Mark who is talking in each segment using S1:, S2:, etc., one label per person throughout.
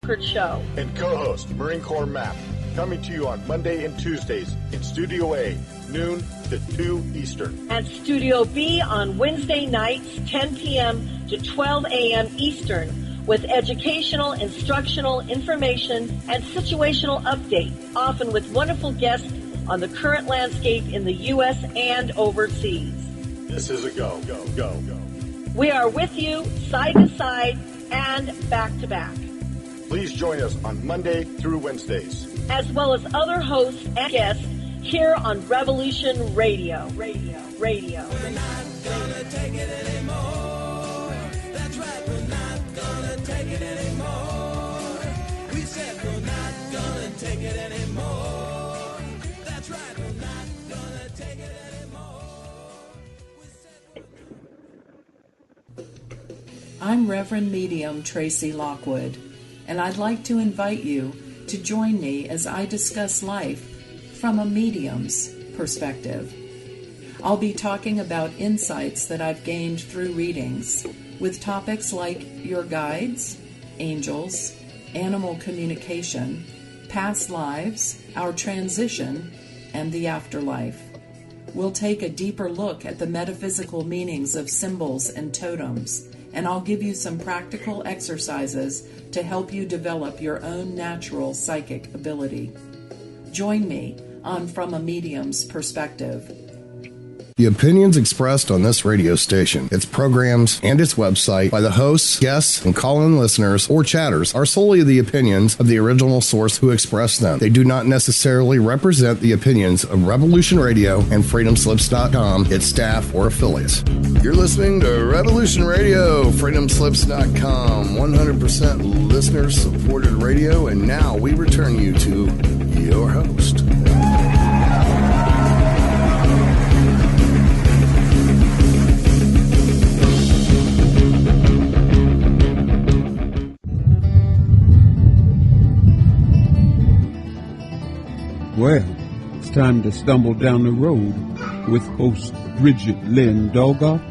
S1: Record Show.
S2: And co-host Marine Corps Map, coming to you on Monday and Tuesdays in Studio A, noon to 2 Eastern.
S1: And Studio B on Wednesday nights, 10 p.m. to 12 a.m. Eastern, with educational, instructional, information, and situational updates, often with wonderful guests on the current landscape in the U.S. and overseas.
S2: This is a go.
S1: We are with you, side to side, and back to back.
S2: Please join us on Monday through Wednesdays,
S1: as well as other hosts and guests here on Revolution Radio.
S3: We're not gonna take it anymore. That's right, we're not gonna take it anymore. We said we're not gonna take it anymore. That's right, we're not gonna take it anymore.
S4: I'm Reverend Medium Tracy Lockwood, and I'd like to invite you to join me as I discuss life from a medium's perspective. I'll be talking about insights that I've gained through readings, with topics like your guides, angels, animal communication, past lives, our transition, and the afterlife. We'll take a deeper look at the metaphysical meanings of symbols and totems, and I'll give you some practical exercises to help you develop your own natural psychic ability. Join me on From a Medium's Perspective.
S5: The opinions expressed on this radio station, its programs, and its website by the hosts, guests, and call-in listeners or chatters are solely the opinions of the original source who expressed them. They do not necessarily represent the opinions of Revolution Radio and FreedomSlips.com, its staff, or affiliates. You're listening to Revolution Radio, FreedomSlips.com, 100% listener-supported radio, and now we return you to your host.
S6: Well, it's time to stumble down the road with host Bridgette Lynn Dolgoff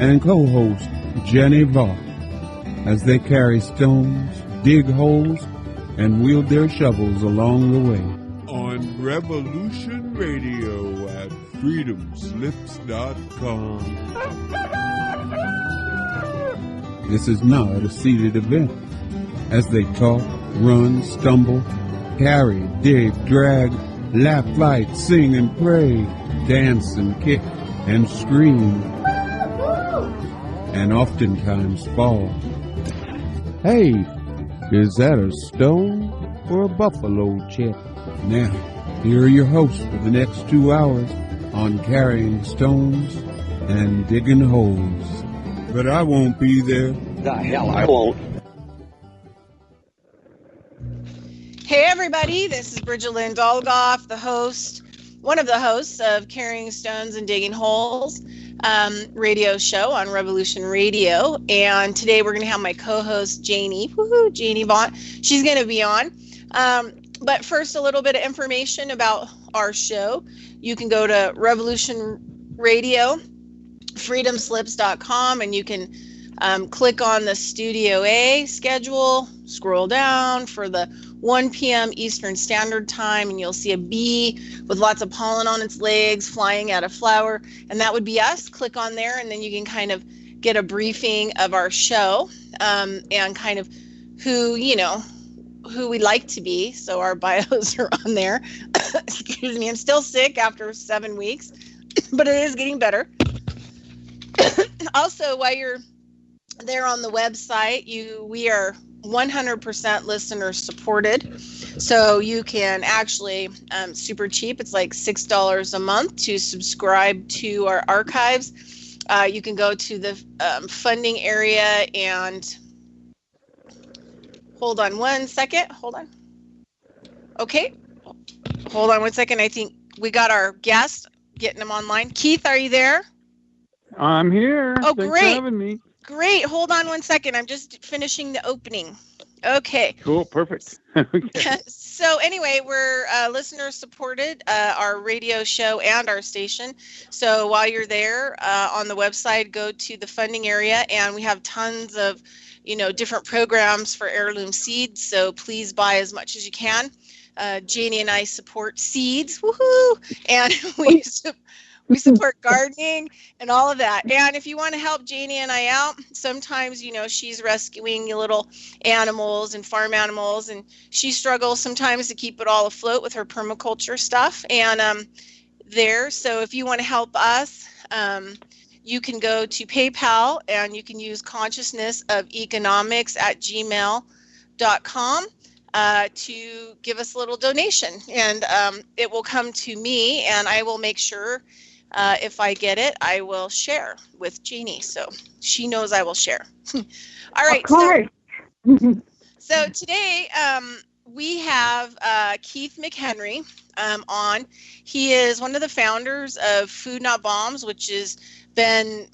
S6: and co-host Jannie Vaught as they carry stones, dig holes, and wield their shovels along the way. On Revolution Radio at freedomslips.com. This is not a seated event as they talk, run, stumble, carry, dig, drag, laugh, fight, sing and pray, dance and kick and scream, and oftentimes fall. Hey, is that a stone or a buffalo, Chet? Now, here are your hosts for the next 2 hours on carrying stones and digging holes. But I won't be there.
S7: The hell I won't.
S8: Hey everybody, this is Bridgette Lynn Dolgoff, the host, one of the hosts of Carrying Stones and Digging Holes radio show on Revolution Radio. And today we're going to have my co-host Jannie Vaught. She's going to be on. But first, a little bit of information about our show. You can go to Revolution Radio, freedomslips.com, and you can click on the Studio A schedule, scroll down for the 1 p.m. Eastern Standard Time, and you'll see a bee with lots of pollen on its legs flying at a flower, and that would be us. Click on there, and then you can kind of get a briefing of our show and kind of who we like to be. So our bios are on there. Excuse me, I'm still sick after 7 weeks, but it is getting better. Also, while you're there on the website, we are 100% listener supported, so you can actually super cheap. It's like $6 a month to subscribe to our archives. You can go to the funding area and hold on one second. Okay, hold on one second. I think we got our guest, getting them online. Keith, are you there?
S9: I'm here.
S8: Oh,
S9: Thanks
S8: great.
S9: for having me.
S8: Great. Hold on one second. I'm just finishing the opening. Okay.
S9: Cool. Perfect. Okay.
S8: So anyway, we're listener supported, our radio show and our station. So while you're there on the website, go to the funding area, and we have tons of, different programs for heirloom seeds. So please buy as much as you can. Jannie and I support seeds, woohoo! And we support gardening and all of that. And if you want to help Jannie and I out, sometimes, she's rescuing little animals and farm animals, and she struggles sometimes to keep it all afloat with her permaculture stuff. And so if you want to help us, you can go to PayPal, and you can use consciousnessofelconomics@gmail.com to give us a little donation. And it will come to me, and I will make sure if I get it, I will share with Jannie, so she knows I will share. All right.
S7: Of course.
S8: So today we have Keith McHenry on. He is one of the founders of Food Not Bombs, which has been,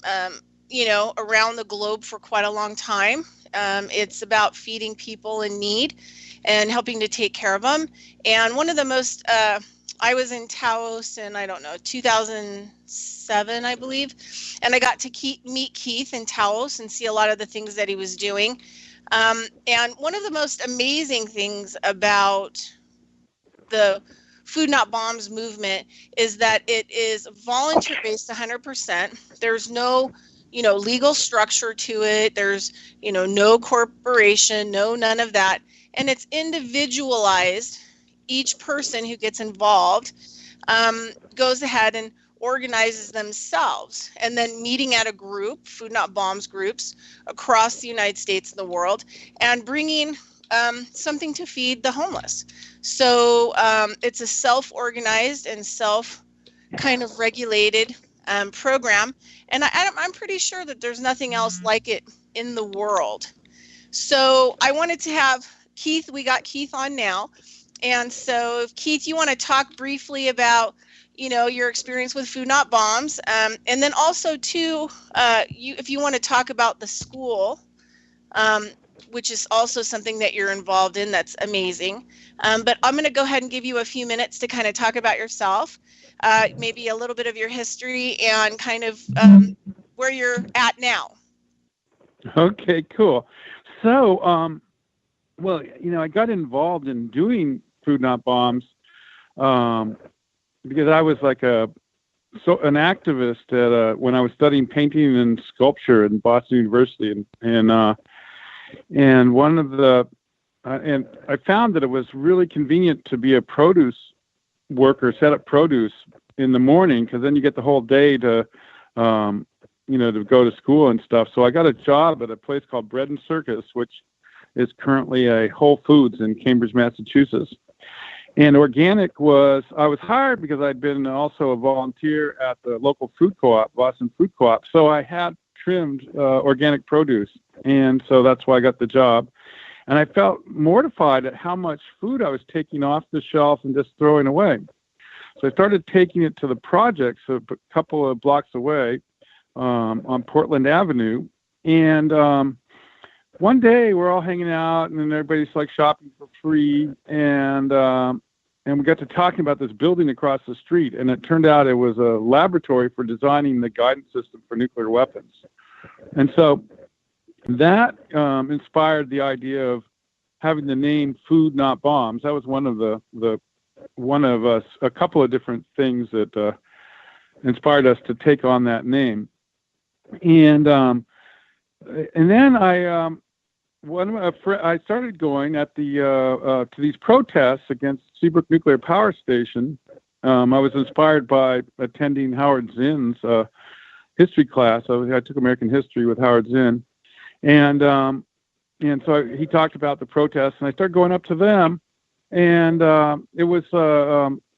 S8: around the globe for quite a long time. It's about feeding people in need and helping to take care of them. And one of the most I was in Taos in, 2007, I believe, and I got to meet Keith in Taos and see a lot of the things that he was doing. And one of the most amazing things about the Food Not Bombs movement is that it is volunteer-based 100%. There's no, legal structure to it. There's, no corporation, none of that. And it's individualized. Each person who gets involved goes ahead and organizes themselves, and then meeting at a group, Food Not Bombs groups, across the United States and the world, and bringing something to feed the homeless. So it's a self-organized and kind of regulated program, and I'm pretty sure that there's nothing else like it in the world. So I wanted to have Keith, we got Keith on now. And so, if Keith, you want to talk briefly about, your experience with Food Not Bombs, and then also too, if you want to talk about the school, which is also something that you're involved in, that's amazing. But I'm going to go ahead and give you a few minutes to kind of talk about yourself, maybe a little bit of your history and kind of where you're at now.
S9: Okay, cool. So, I got involved in doing Food Not Bombs because I was like an activist at when I was studying painting and sculpture in Boston University, and one of the and I found that it was really convenient to be a produce worker, set up produce in the morning, because then you get the whole day to to go to school and stuff. So I got a job at a place called Bread and Circus, which is currently a Whole Foods in Cambridge, Massachusetts. And organic I was hired because I'd been also a volunteer at the local food co-op, Boston Food Co-op. So I had trimmed organic produce. And so that's why I got the job. And I felt mortified at how much food I was taking off the shelf and just throwing away. So I started taking it to the projects a couple of blocks away on Portland Avenue. And one day we're all hanging out, and then everybody's like shopping for free, and we got to talking about this building across the street, and it turned out it was a laboratory for designing the guidance system for nuclear weapons. And so that inspired the idea of having the name Food Not Bombs. That was one of a couple of different things that inspired us to take on that name. And then I started going at the to these protests against Seabrook Nuclear Power Station. I was inspired by attending Howard Zinn's history class. I took American history with Howard Zinn, and so he talked about the protests, and I started going up to them, and it was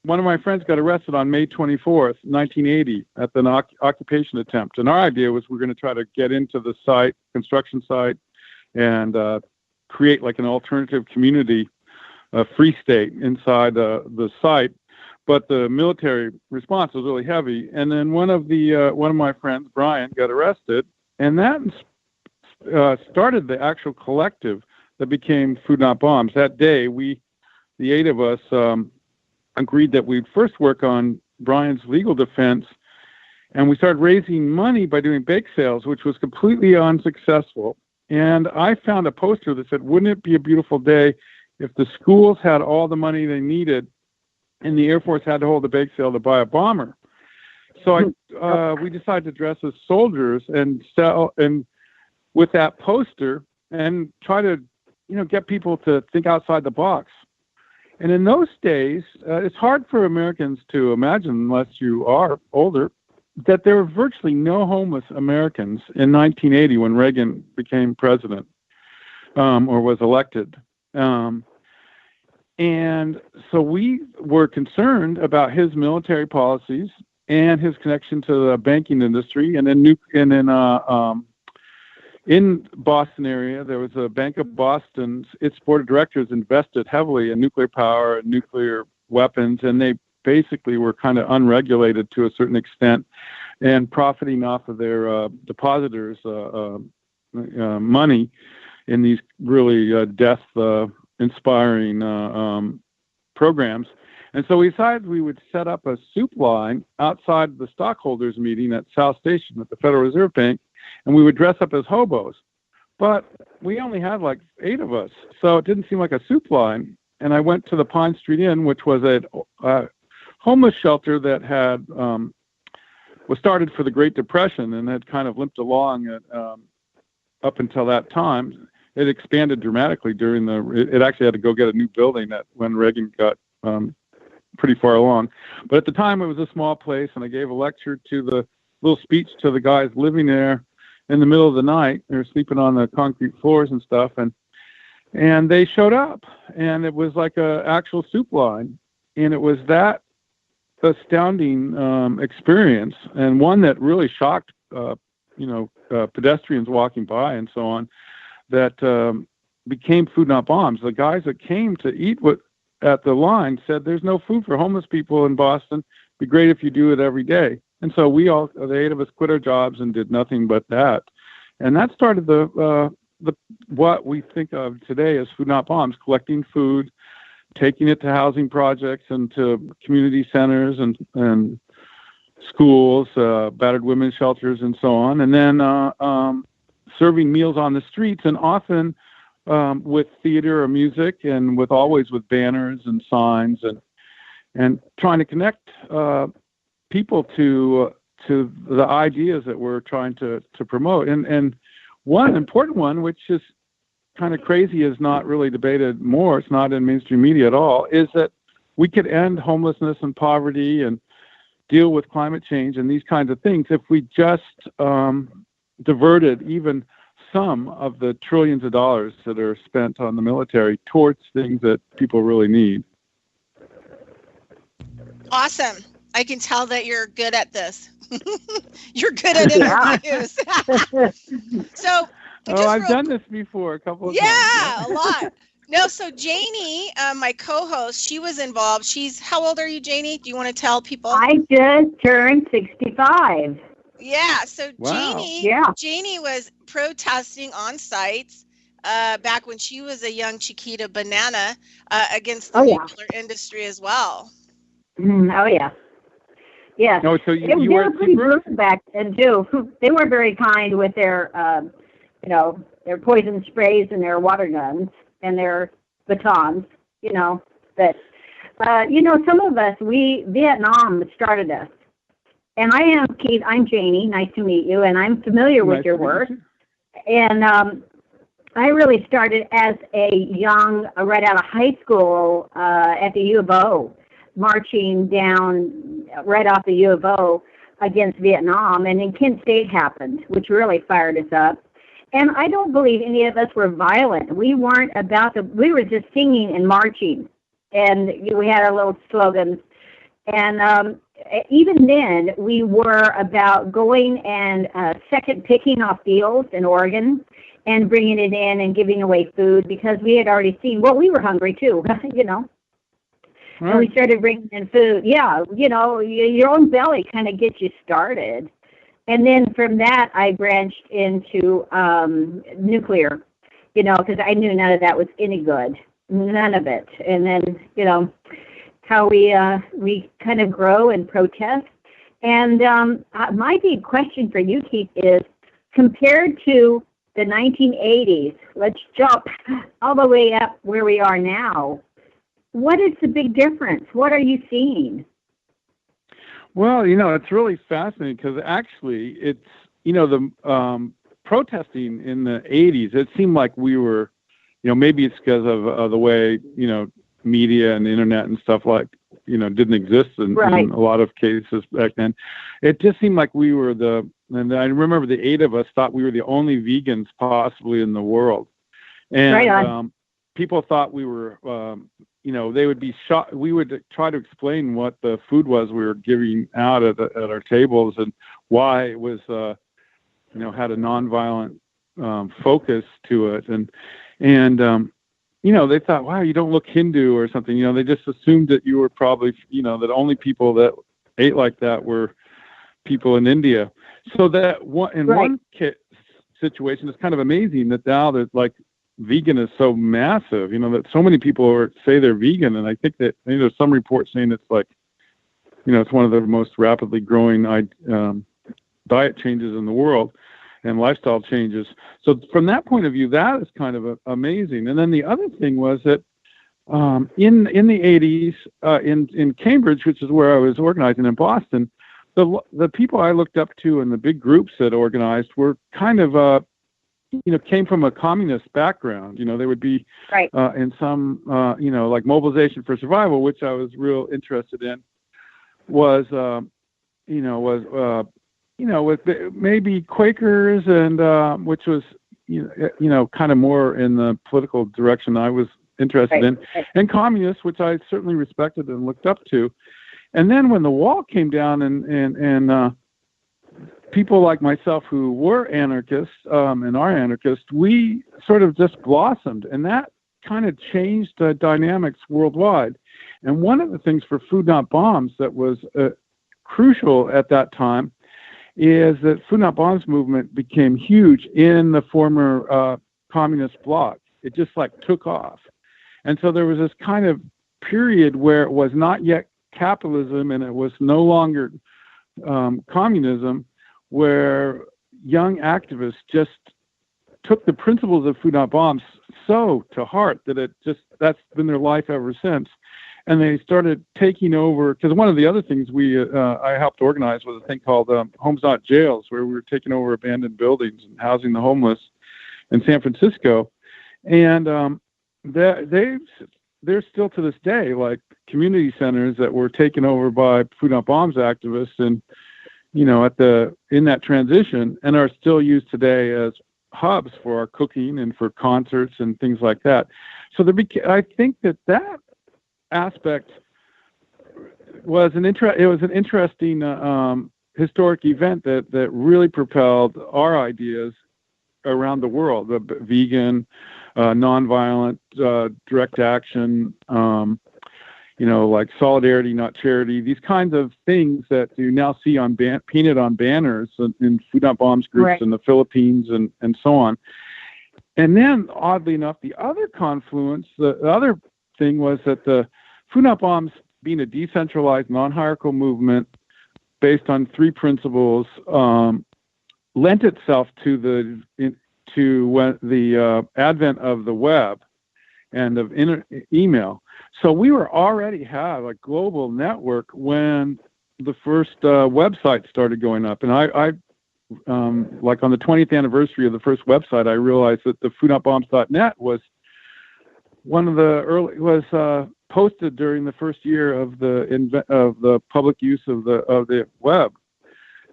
S9: one of my friends got arrested on May 24th, 1980, at an occupation attempt. And our idea was we're going to try to get into the site, construction site, and create like an alternative community, a free state inside the site. But the military response was really heavy. And then one of my friends, Brian, got arrested, and that started the actual collective that became Food Not Bombs. That day, we the 8 of us agreed that we'd first work on Brian's legal defense, and we started raising money by doing bake sales, which was completely unsuccessful. And I found a poster that said, "Wouldn't it be a beautiful day if the schools had all the money they needed and the Air Force had to hold a bake sale to buy a bomber?" So we decided to dress as soldiers and sell, and with that poster, and try to, get people to think outside the box. And in those days, it's hard for Americans to imagine, unless you are older, that there were virtually no homeless Americans in 1980 when Reagan became president, or was elected. And so we were concerned about his military policies and his connection to the banking industry. And in Boston area, there was a Bank of Boston. Its board of directors invested heavily in nuclear power and nuclear weapons, and they basically were kind of unregulated to a certain extent and profiting off of their depositors' money in these really death-inspiring programs. And so we decided we would set up a soup line outside the stockholders meeting at South Station at the Federal Reserve Bank, and we would dress up as hobos. But we only had like 8 of us, so it didn't seem like a soup line. And I went to the Pine Street Inn, which was a homeless shelter that had was started for the Great Depression and had kind of limped along up until that time. It expanded dramatically during it actually had to go get a new building when Reagan got pretty far along. But at the time, it was a small place, and I gave a lecture little speech to the guys living there in the middle of the night. They were sleeping on the concrete floors and stuff, and they showed up, and it was like a actual soup line, and it was that astounding experience, and one that really shocked pedestrians walking by and so on, that became Food Not Bombs. The guys that came to eat at the line said, "There's no food for homeless people in Boston. It'd be great if you do it every day." And so the 8 of us, quit our jobs and did nothing but that. And that started what we think of today as Food Not Bombs, collecting food, taking it to housing projects and to community centers and schools, battered women's shelters, and so on. And then serving meals on the streets, and often with theater or music, and always with banners and signs, and trying to connect people to the ideas that we're trying to promote. And one important one, which is kind of crazy, is not really debated more, it's not in mainstream media at all, is that we could end homelessness and poverty and deal with climate change and these kinds of things if we just diverted even some of the trillions of dollars that are spent on the military towards things that people really need.
S8: Awesome. I can tell that you're good at this. You're good at interviews. So,
S9: I've done this before a couple of times.
S8: Yeah, a lot. No, so Jannie, my co-host, she was involved. How old are you, Jannie? Do you want to tell people?
S7: I just turned 65.
S8: Yeah, so
S9: wow.
S8: Jannie was protesting on sites back when she was a young Chiquita Banana against the nuclear industry as well.
S7: Oh, yeah. Yeah.
S9: No, so
S7: they were pretty brutal back then, too. They weren't very kind with their, their poison sprays and their water guns and their batons, But, some of us, Vietnam started us. And I am Keith. I'm Jannie. Nice to meet you. And I'm familiar with your work. And I really started as a young, right out of high school at the U of O, marching down right off the U of O against Vietnam. And then Kent State happened, which really fired us up. And I don't believe any of us were violent. We weren't we were just singing and marching. And we had our little slogans. And even then, we were about going and second picking off fields in Oregon and bringing it in and giving away food because we had already seen, we were hungry too, And we started bringing in food. Yeah, your own belly kind of gets you started. And then from that, I branched into nuclear, because I knew none of that was any good. none of it. And then, how we kind of grow and protest. And my big question for you, Keith, is compared to the 1980s, let's jump all the way up where we are now. What is the big difference? What are you seeing?
S9: Well, it's really fascinating because actually it's, the protesting in the 80s, it seemed like we were, maybe it's because of the way, media and the internet and stuff didn't exist in a lot of cases back then. It just seemed like we were and I remember the 8 of us thought we were the only vegans possibly in the world. And people thought we were, they would be shocked. We would try to explain what the food was we were giving out at our tables and why it was, had a nonviolent focus to it. And they thought, wow, you don't look Hindu or something. They just assumed that you were probably, that only people that ate like that were people in India. So that one situation, it's kind of amazing that now that like vegan is so massive, that so many people say they're vegan. And I think that there's some reports saying it's like, it's one of the most rapidly growing diet changes in the world and lifestyle changes. So from that point of view, that is kind of amazing. And then the other thing was that in the 80s, in Cambridge, which is where I was organizing in Boston, the people I looked up to and the big groups that organized were kind of, came from a communist background. They would be in some, like Mobilization for Survival, which I was real interested in, was with maybe Quakers and which was, kind of more in the political direction I was interested in, and communists, which I certainly respected and looked up to. And then when the wall came down and people like myself who were anarchists and are anarchists, we sort of just blossomed, and that kind of changed the dynamics worldwide. And one of the things for Food Not Bombs that was crucial at that time is that Food Not Bombs movement became huge in the former communist bloc. It just like took off. And so there was this kind of period where it was not yet capitalism and it was no longer communism, where young activists just took the principles of Food Not Bombs so to heart that that's been their life ever since. And they started taking over, because one of the other things I helped organize was a thing called Homes Not Jails, where we were taking over abandoned buildings and housing the homeless in San Francisco. And they're still to this day like community centers that were taken over by Food Not Bombs activists, and in that transition, and are still used today as hubs for our cooking and for concerts and things like that. So I think that aspect was an interesting historic event that really propelled our ideas around the world: the vegan, nonviolent, direct action, like solidarity, not charity. These kinds of things that you now see painted on banners in Food Not Bombs groups in the Philippines and so on. And then, oddly enough, the other confluence, the other thing was that the Food Not Bombs, being a decentralized, non-hierarchical movement based on 3 principles, lent itself to the advent of the web and of email. So we already have a global network when the first website started going up. And I like on the 20th anniversary of the first website, I realized that the foodnotbombs.net was one of the early posted during the first year of the public use of the web.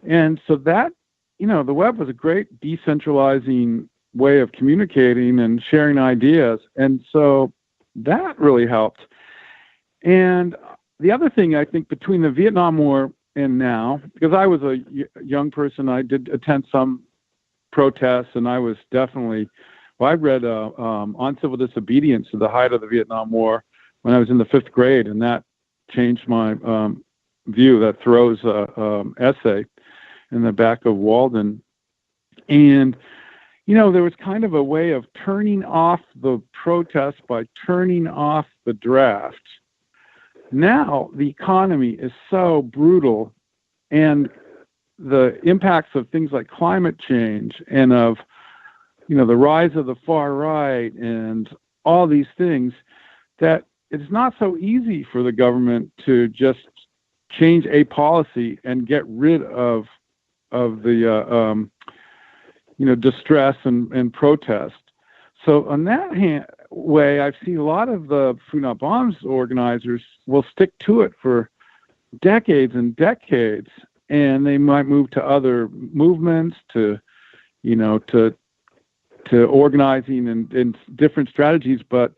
S9: And so that, the web was a great decentralizing way of communicating and sharing ideas. And so that really helped. And the other thing, I think, between the Vietnam War and now, because I was a young person, I did attend some protests, and I was definitely, I read On Civil Disobedience at the height of the Vietnam War when I was in the 5th grade, and that changed my view. That Thoreau's essay in the back of Walden. And, there was kind of a way of turning off the protests by turning off the draft. Now the economy is so brutal, and the impacts of things like climate change and of, the rise of the far right and all these things, that it's not so easy for the government to just change a policy and get rid of the distress and protest. So on that way, I've seen a lot of the Food Not Bombs organizers will stick to it for decades and decades, and they might move to other movements, to organizing and different strategies. But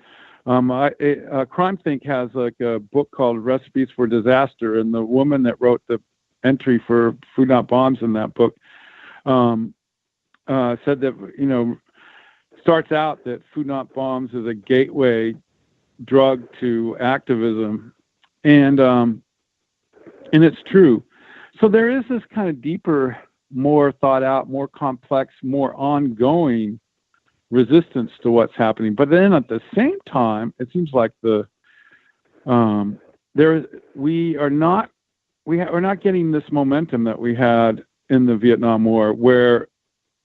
S9: Crime Think has like a book called Recipes for Disaster, and the woman that wrote the entry for Food Not Bombs in that book said that, starts out that Food Not Bombs is a gateway drug to activism, and it's true. So there is this kind of deeper, more thought out, more complex, more ongoing resistance to what's happening. But then at the same time, it seems like we're not getting this momentum that we had in the Vietnam War, where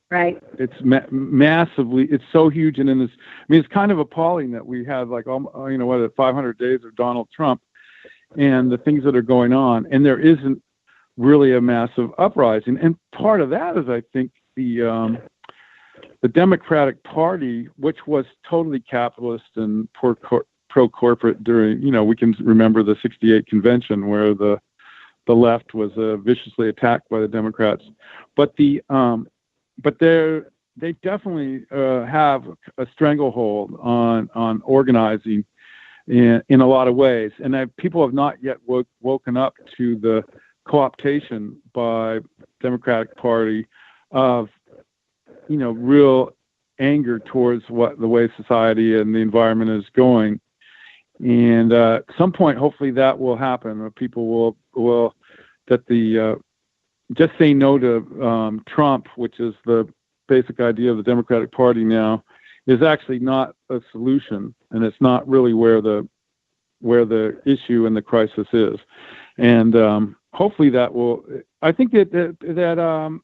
S7: right,
S9: it's massively, it's so huge, and it's kind of appalling that we had 500 days of Donald Trump and the things that are going on, and there isn't really a massive uprising. And part of that is, I think, the Democratic Party, which was totally capitalist and pro-corporate during, we can remember the '68 convention where the left was viciously attacked by the Democrats. But they definitely have a stranglehold on organizing in a lot of ways, and people have not yet woken up to the co-optation by Democratic Party of real anger towards the way society and the environment is going. And at some point, hopefully that will happen. People will just say no to Trump, which is the basic idea of the Democratic Party now, is actually not a solution, and it's not really where the issue and the crisis is. And hopefully that will. I think that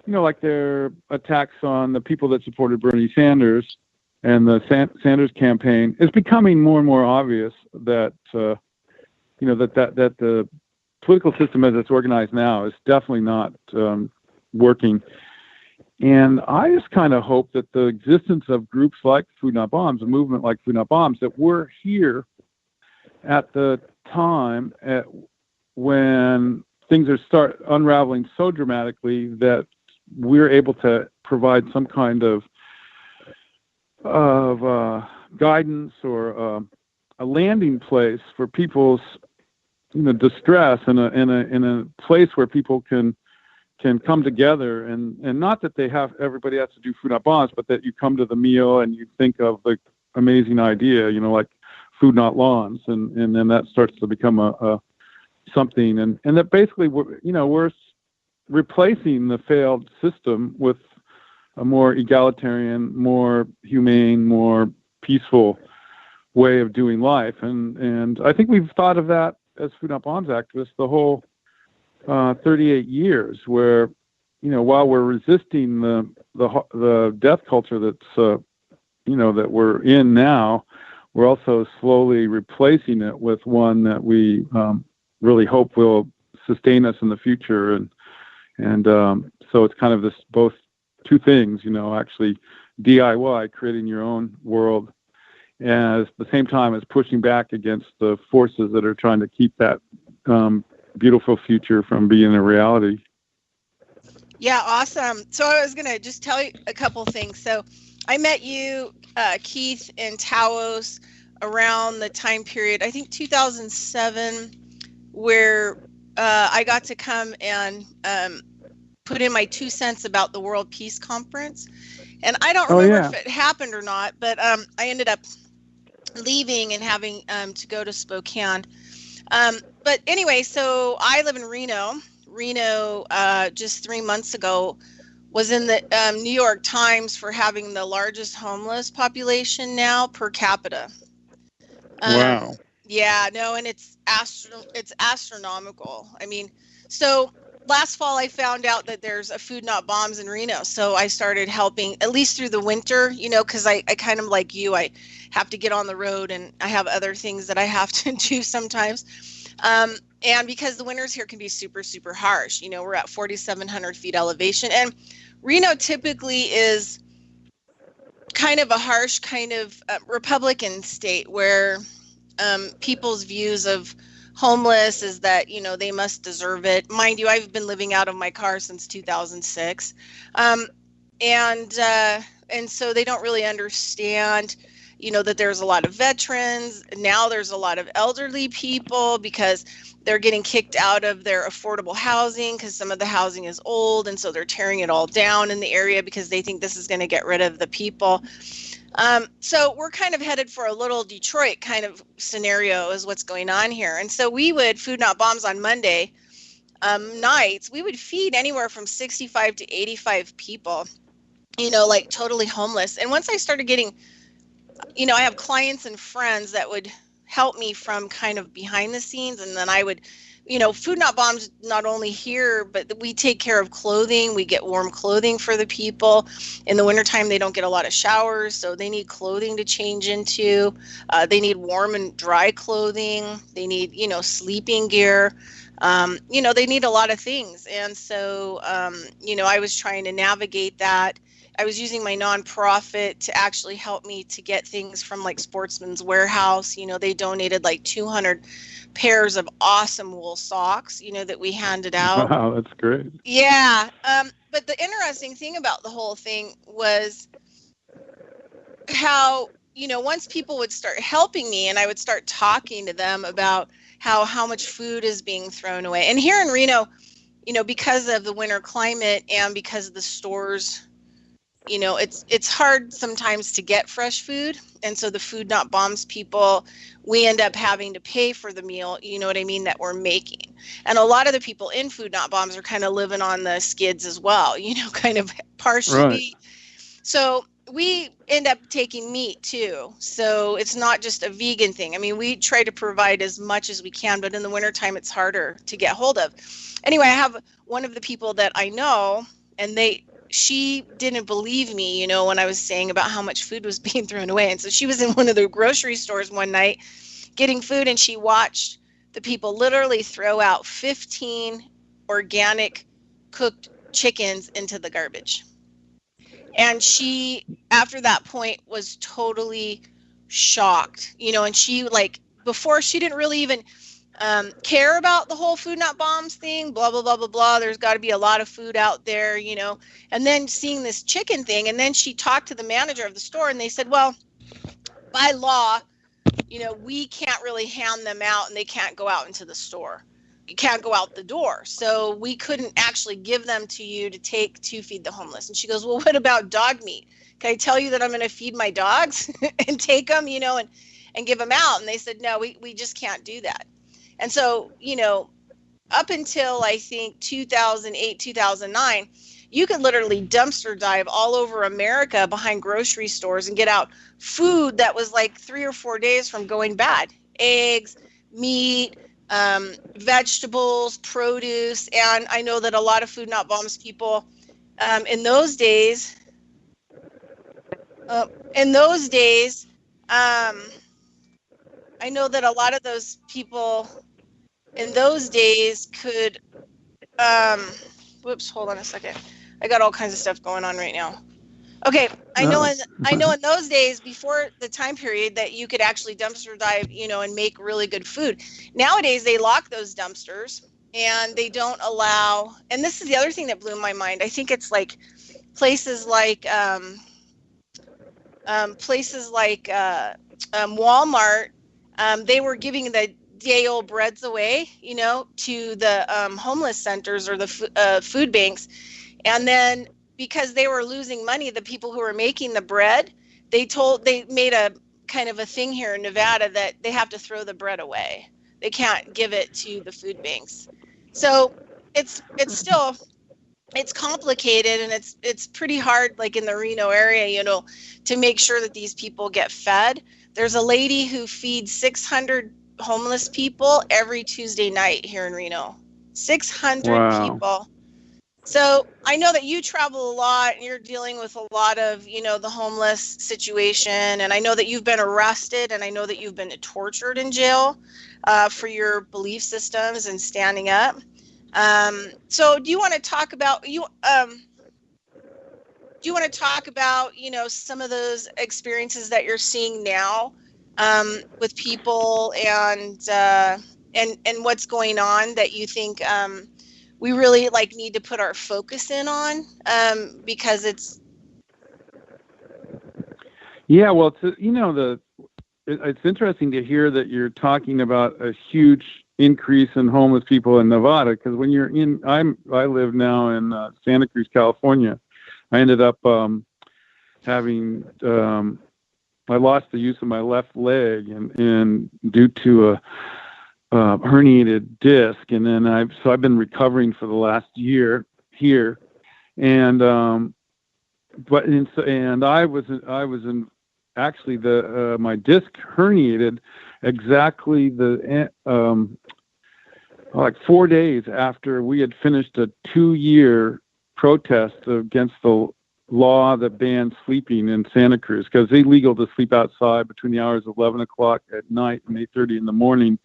S9: like their attacks on the people that supported Bernie Sanders and the Sanders campaign is becoming more and more obvious that that the political system as it's organized now is definitely not working. And I just kind of hope that the existence of groups like Food Not Bombs, a movement like Food Not Bombs, that we're here at the time when things start unraveling so dramatically that we're able to provide some kind of guidance or a landing place for people's distress, in a place where people can come together, and not that everybody has to do Food Not Bombs, but that you come to the meal and you think of the amazing idea, like Food Not Lawns, and then that starts to become a something, and that basically we're replacing the failed system with a more egalitarian, more humane, more peaceful way of doing life. And I think we've thought of that as Food Not Bombs activists the whole 38 years, where while we're resisting the death culture that's that we're in now, we're also slowly replacing it with one that we really hope will sustain us in the future. And so it's kind of this both two things, actually DIY, creating your own world, and at the same time as pushing back against the forces that are trying to keep that beautiful future from being a reality.
S8: Yeah, awesome. So I was going to just tell you a couple things. So I met you, Keith, in Taos around the time period, I think 2007, where I got to come and put in my 2 cents about the World Peace Conference. And I don't remember if it happened or not, but I ended up leaving and having to go to Spokane. But anyway, so I live in Reno. Reno, just 3 months ago, was in the New York Times for having the largest homeless population now per capita.
S9: Wow.
S8: Yeah, no, and it's astronomical. I mean, so last fall I found out that there's a Food Not Bombs in Reno. So I started helping at least through the winter, because I kind of like you, I have to get on the road and I have other things that I have to do sometimes. And because the winters here can be super, super harsh, we're at 4,700 feet elevation, and Reno typically is kind of a harsh kind of Republican state where people's views of homeless is that, they must deserve it. Mind you, I've been living out of my car since 2006. And so they don't really understand, that there's a lot of veterans. Now there's a lot of elderly people because they're getting kicked out of their affordable housing because some of the housing is old. And so they're tearing it all down in the area because they think this is going to get rid of the people. So we're kind of headed for a little Detroit kind of scenario is what's going on here. And so we would Food Not Bombs on Monday nights. We would feed anywhere from 65 to 85 people, like totally homeless. And once I started getting, I have clients and friends that would help me from kind of behind the scenes. And then I would, Food Not Bombs, not only here, but we take care of clothing. We get warm clothing for the people. In the wintertime, they don't get a lot of showers, so they need clothing to change into. They need warm and dry clothing. They need, sleeping gear. They need a lot of things. And so, I was trying to navigate that. I was using my nonprofit to actually help me to get things from like Sportsman's Warehouse. They donated like 200 pairs of awesome wool socks, that we handed out.
S9: Wow, that's great.
S8: Yeah. But the interesting thing about the whole thing was how, once people would start helping me and I would start talking to them about how much food is being thrown away. And here in Reno, because of the winter climate and because of the stores, it's hard sometimes to get fresh food. And so the Food Not Bombs people, we end up having to pay for the meal, that we're making. And a lot of the people in Food Not Bombs are kind of living on the skids as well, kind of partially. Right. So we end up taking meat too. So it's not just a vegan thing. I mean, we try to provide as much as we can, but in the wintertime, it's harder to get hold of. Anyway, I have one of the people that I know, and she didn't believe me, when I was saying about how much food was being thrown away. And so she was in one of the grocery stores one night getting food, and she watched the people literally throw out 15 organic cooked chickens into the garbage. And she, after that point, was totally shocked, and she, before, she didn't really even care about the whole Food Not Bombs thing, blah, blah, blah, blah, blah. There's got to be a lot of food out there, and then seeing this chicken thing. And then she talked to the manager of the store, and they said, well, by law, we can't really hand them out and they can't go out into the store. You can't go out the door. So we couldn't actually give them to you to take to feed the homeless. And she goes, well, what about dog meat? Can I tell you that I'm going to feed my dogs and take them, and give them out? And they said, no, we just can't do that. And so, up until I think 2008, 2009, you could literally dumpster dive all over America behind grocery stores and get out food that was like 3 or 4 days from going bad. Eggs, meat, vegetables, produce. And I know that a lot of Food Not Bombs people in those days, I know that a lot of those people in those days could, whoops, hold on a second. I got all kinds of stuff going on right now. Okay, I know in those days, before the time period, that you could actually dumpster dive, and make really good food. Nowadays, they lock those dumpsters and they don't allow, and this is the other thing that blew my mind. I think it's like places like Walmart, they were giving the day old breads away, to the homeless centers or the food banks. And then because they were losing money, the people who were making the bread, they made a kind of a thing here in Nevada that they have to throw the bread away. They can't give it to the food banks. So it's still it's complicated, and it's pretty hard, like in the Reno area, you know, to make sure that these people get fed. There's a lady who feeds 600 homeless people every Tuesday night here in Reno. 600
S9: Wow.
S8: people. So I know that you travel a lot and you're dealing with a lot of, you know, the homeless situation. And I know that you've been arrested, and I know that you've been tortured in jail for your belief systems and standing up. So do you want to talk about you know, some of those experiences that you're seeing now with people and what's going on that you think we really like need to put our focus in on, because it's.
S9: Yeah, well, you know, it's interesting to hear that you're talking about a huge increase in homeless people in Nevada, because when you're I live now in Santa Cruz, California. I ended up having I lost the use of my left leg, and due to a herniated disc, and then I've been recovering for the last year here, and I was in actually my disc herniated exactly like 4 days after we had finished a 2-year protest against the law that bans sleeping in Santa Cruz, because it's illegal to sleep outside between the hours of 11 o'clock at night and 8:30 in the morning,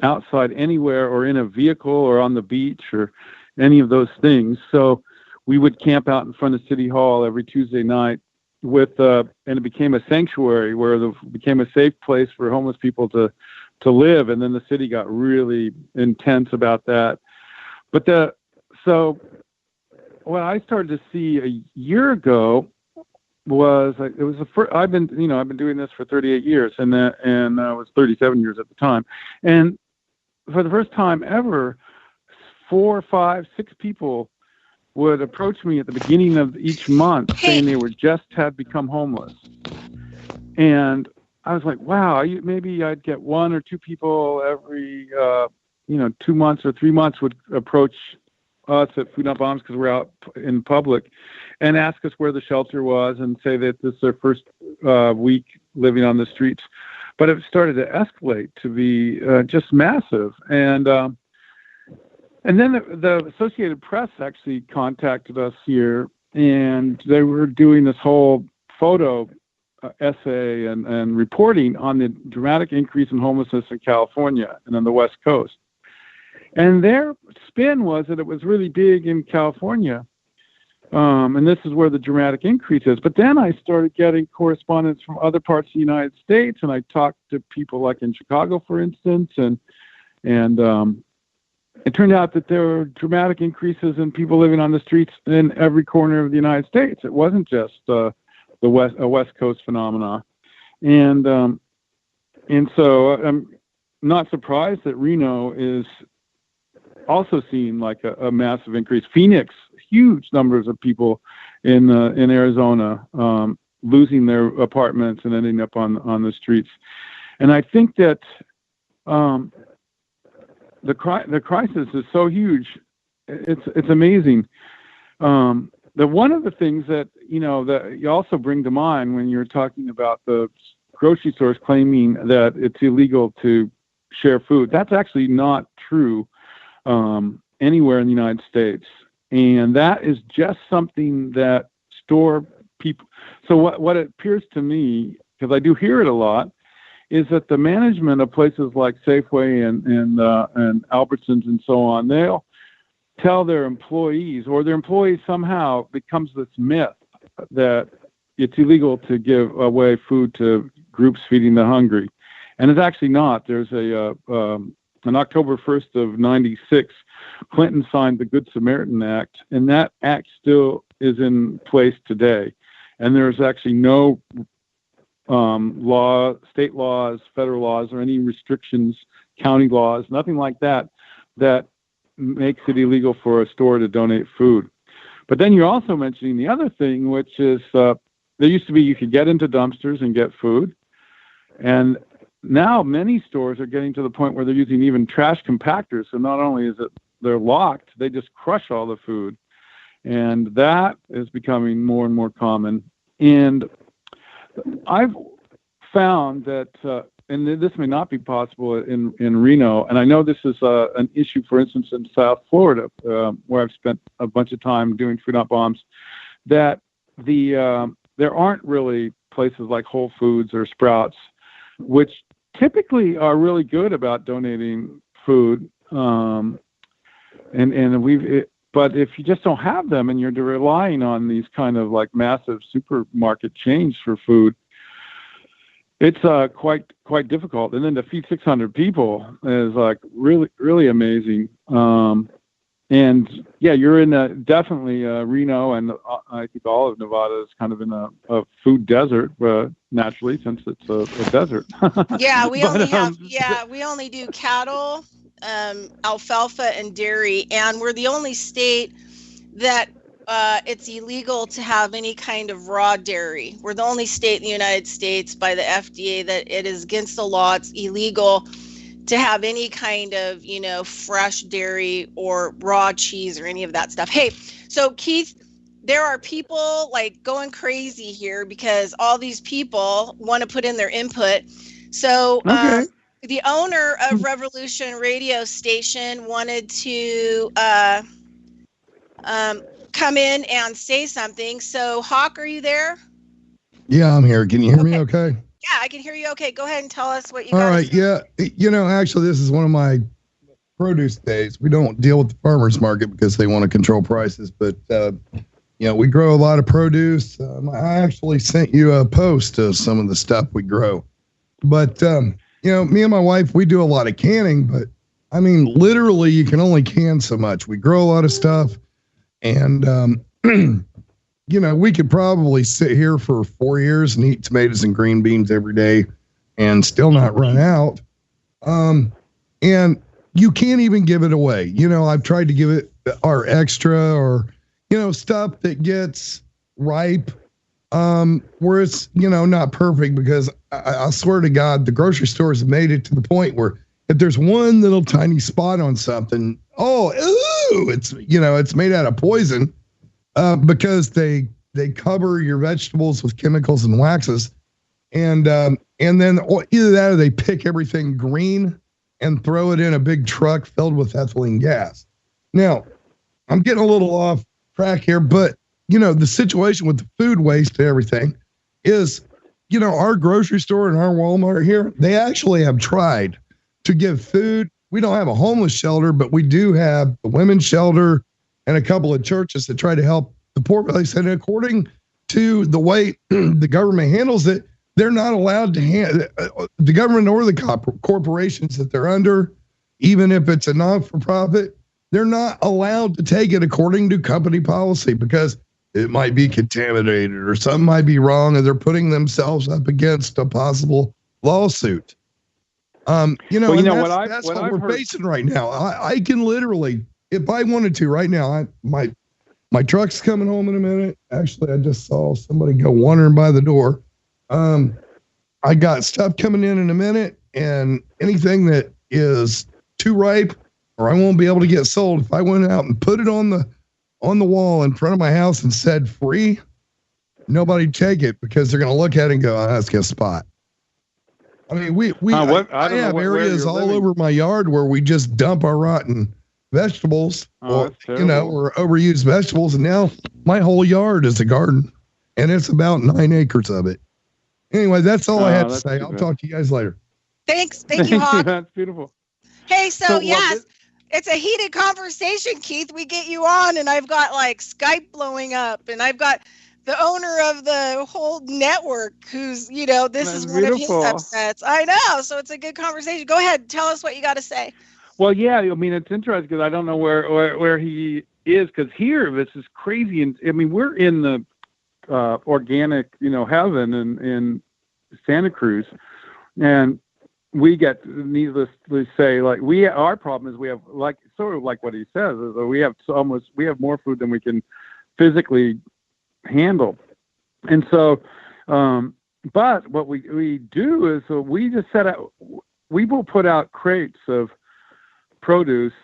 S9: outside anywhere, or in a vehicle, or on the beach, or any of those things. So we would camp out in front of City Hall every Tuesday night and it became a sanctuary where it became a safe place for homeless people to live. And then the city got really intense about that. But so what I started to see a year ago was it was the first. I've been doing this for 38 years, and I was 37 years at the time. And for the first time ever, 4, 5, 6 people would approach me at the beginning of each month saying they had become homeless. And I was like, wow, maybe I'd get 1 or 2 people every 2 months or 3 months would approach us at Food Not Bombs, because we're out in public, and ask us where the shelter was, and say that this is their first week living on the streets. But it started to escalate to be just massive. And then the Associated Press actually contacted us here, and they were doing this whole photo essay and reporting on the dramatic increase in homelessness in California and on the West Coast. And their spin was that it was really big in California, and this is where the dramatic increase is. But then I started getting correspondence from other parts of the United States, and I talked to people like in Chicago, for instance, and it turned out that there were dramatic increases in people living on the streets in every corner of the United States. It wasn't just a West Coast phenomena, and so I'm not surprised that Reno is also seeing like a massive increase. Phoenix, huge numbers of people in Arizona losing their apartments and ending up on the streets. And I think that the crisis is so huge. It's amazing. The one of the things that that you also bring to mind when you're talking about the grocery stores claiming that it's illegal to share food, that's actually not true anywhere in the United States, and that is just something that store people. So what it appears to me, because I do hear it a lot, is that the management of places like Safeway and Albertsons and so on, they'll tell their employees, or their employees somehow becomes this myth that it's illegal to give away food to groups feeding the hungry, and it's actually not. There's on October 1st of '96, Clinton signed the Good Samaritan Act, and that act still is in place today. And there's actually no state laws, federal laws, or any restrictions, county laws, nothing like that, that makes it illegal for a store to donate food. But then you're also mentioning the other thing, which is there used to be you could get into dumpsters and get food. And now many stores are getting to the point where they're using even trash compactors. So not only is it they're locked, they just crush all the food. and that is becoming more and more common. And I've found that, and this may not be possible in Reno, and I know this is an issue, for instance, in South Florida, where I've spent a bunch of time doing food not bombs, that there aren't really places like Whole Foods or Sprouts, which typically are really good about donating food. But if you just don't have them and you're relying on these kind of like massive supermarket chains for food, it's quite difficult. And then to feed 600 people is like really, really amazing. And yeah, you're in definitely Reno, and I think all of Nevada is kind of in a food desert naturally, since it's a desert.
S8: Yeah, we only do cattle, alfalfa, and dairy, and we're the only state that it's illegal to have any kind of raw dairy. We're the only state in the United States by the FDA that it is against the law. It's illegal to have any kind of, fresh dairy or raw cheese or any of that stuff. Hey, so Keith, there are people like going crazy here because all these people want to put in their input. So the owner of Revolution Radio Station wanted to come in and say something. So Hawk, are you there?
S10: Yeah, I'm here. Can you hear me okay?
S8: Yeah, I can hear you okay. Go ahead and tell us what you got.
S10: All right, yeah. Actually, this is one of my produce days. We don't deal with the farmers market because they want to control prices, but, we grow a lot of produce. I actually sent you a post of some of the stuff we grow. But, me and my wife, we do a lot of canning, but, I mean, literally, you can only can so much. We grow a lot of stuff, and, we could probably sit here for 4 years and eat tomatoes and green beans every day and still not run out. And you can't even give it away. I've tried to give it our extra or, stuff that gets ripe, where it's, not perfect, because I swear to God, the grocery stores have made it to the point where if there's one little tiny spot on something, it's made out of poison. Because they cover your vegetables with chemicals and waxes, and then either that or they pick everything green and throw it in a big truck filled with ethylene gas. Now, I'm getting a little off track here, but the situation with the food waste and everything is, our grocery store and our Walmart here, they actually have tried to give food. We don't have a homeless shelter, but we do have the women's shelter and a couple of churches that try to help the poor place. And according to the way the government handles it, they're not allowed to the government or the corporations that they're under, even if it's a non-for-profit, they're not allowed to take it according to company policy because it might be contaminated or something might be wrong, and they're putting themselves up against a possible lawsuit. That's what we're facing right now. I can literally, if I wanted to right now, my truck's coming home in a minute. Actually, I just saw somebody go wandering by the door. I got stuff coming in a minute, and anything that is too ripe or I won't be able to get sold, if I went out and put it on the wall in front of my house and said free, nobody'd take it because they're going to look at it and go, that's got a spot. I mean, I have areas all over my yard where we just dump our rotten vegetables or overused vegetables. And now my whole yard is a garden, and it's about 9 acres of it. Anyway, that's all I had to say. I'll talk to you guys later.
S8: Thanks. Thank you, Hawk.
S9: That's beautiful.
S8: Hey, so yes, it's a heated conversation, Keith. We get you on, and I've got like Skype blowing up, and I've got the owner of the whole network who's, this is one of his upsets. I know. So it's a good conversation. Go ahead. Tell us what you got to say.
S9: Well, yeah, I mean, it's interesting because I don't know where he is, because here this is crazy. And I mean, we're in the organic, heaven in Santa Cruz, and we get, needless to say, like our problem is we have like sort of like what he says, is we have more food than we can physically handle, and so, but what we do is we just we will put out crates of produce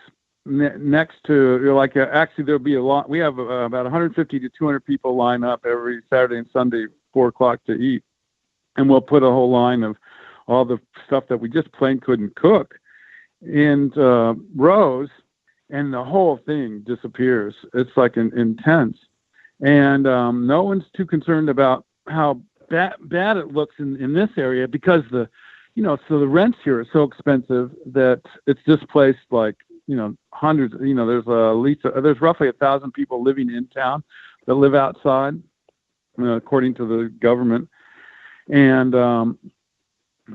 S9: next to, like, actually there'll be a lot. We have about 150 to 200 people line up every Saturday and Sunday, 4 o'clock to eat. And we'll put a whole line of all the stuff that we just plain couldn't cook in rows, and the whole thing disappears. It's like intense. And no one's too concerned about how bad it looks in this area, because so the rents here are so expensive that it's displaced, like, hundreds. There's roughly 1,000 people living in town that live outside, according to the government. And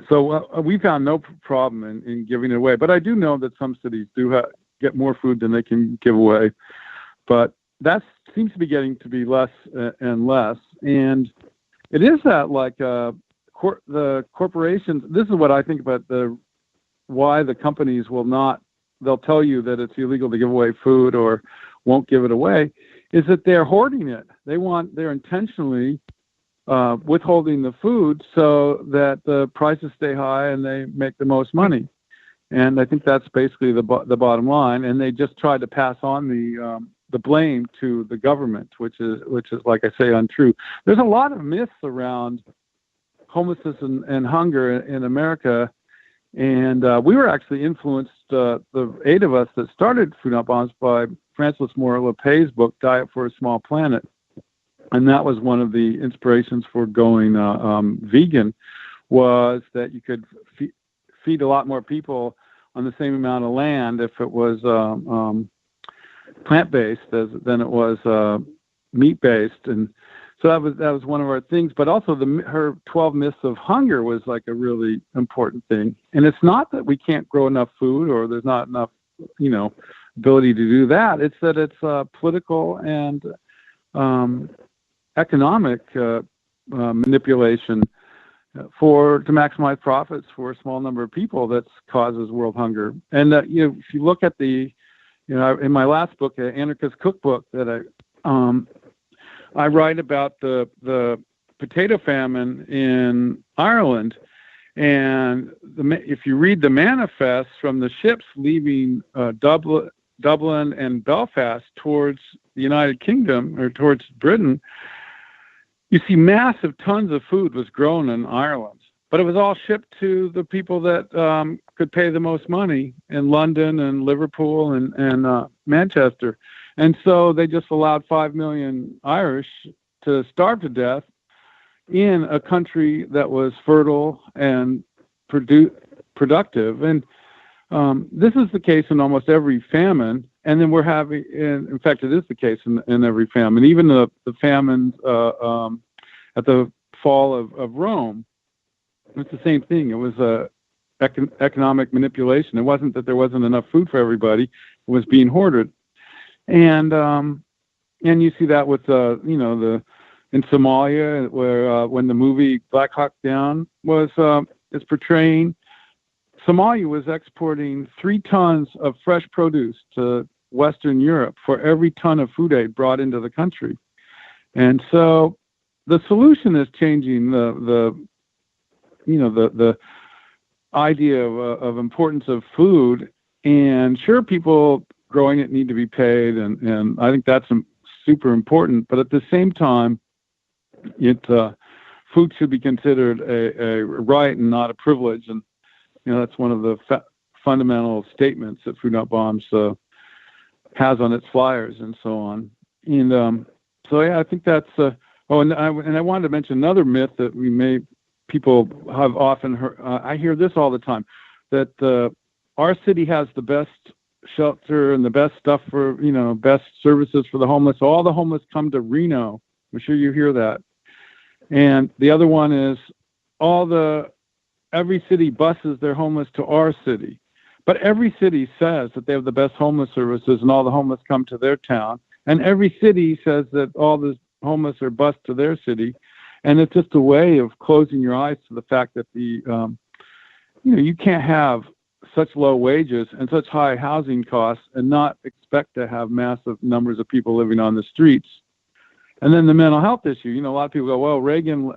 S9: so we found no problem in giving it away. But I do know that some cities do get more food than they can give away. But that seems to be getting to be less and less. And it is that, like, the corporations, this is what I think about why the companies will not, they'll tell you that it's illegal to give away food or won't give it away, is that they're hoarding it. They're intentionally withholding the food so that the prices stay high and they make the most money. And I think that's basically the bottom line. And they just try to pass on the blame to the government, which is, like I say, untrue. There's a lot of myths around homelessness and hunger in America. And we were actually influenced, the 8 of us that started Food Not Bombs, by Francis Moore Lepay's book, Diet for a Small Planet. And that was one of the inspirations for going vegan, was that you could feed a lot more people on the same amount of land if it was plant-based than it was meat-based. And so that was one of our things. But also her 12 myths of hunger was like a really important thing. And it's not that we can't grow enough food or there's not enough, ability to do that. It's that it's political and economic manipulation to maximize profits for a small number of people that causes world hunger. And if you look at in my last book, Anarchist Cookbook, that I write about the potato famine in Ireland. And if you read the manifests from the ships leaving Dublin and Belfast towards the United Kingdom or towards Britain, you see massive tons of food was grown in Ireland, but it was all shipped to the people that could pay the most money in London and Liverpool and Manchester. And so they just allowed 5 million Irish to starve to death in a country that was fertile and productive. And this is the case in almost every famine. And then we're having, in fact, it is the case in every famine, even the famines at the fall of Rome. It's the same thing. It was economic manipulation. It wasn't that there wasn't enough food for everybody. It was being hoarded. And you see that with in Somalia, where when the movie Black Hawk Down is portraying, Somalia was exporting 3 tons of fresh produce to Western Europe for every ton of food aid brought into the country. And so the solution is changing the idea of importance of food. And sure, people growing it need to be paid, and I think that's super important. But at the same time, food should be considered a right and not a privilege. And that's one of the fundamental statements that Food Not Bombs has on its flyers and so on. And so yeah, I think that's. And I wanted to mention another myth that people have often heard. I hear this all the time, that our city has the best shelter and the best stuff for best services for the homeless. All the homeless come to Reno. I'm sure you hear that. And the other one is every city buses their homeless to our city. But every city says that they have the best homeless services and all the homeless come to their town. And every city says that all the homeless are bused to their city. And it's just a way of closing your eyes to the fact that you can't have such low wages and such high housing costs and not expect to have massive numbers of people living on the streets. And then the mental health issue, a lot of people go, well, Reagan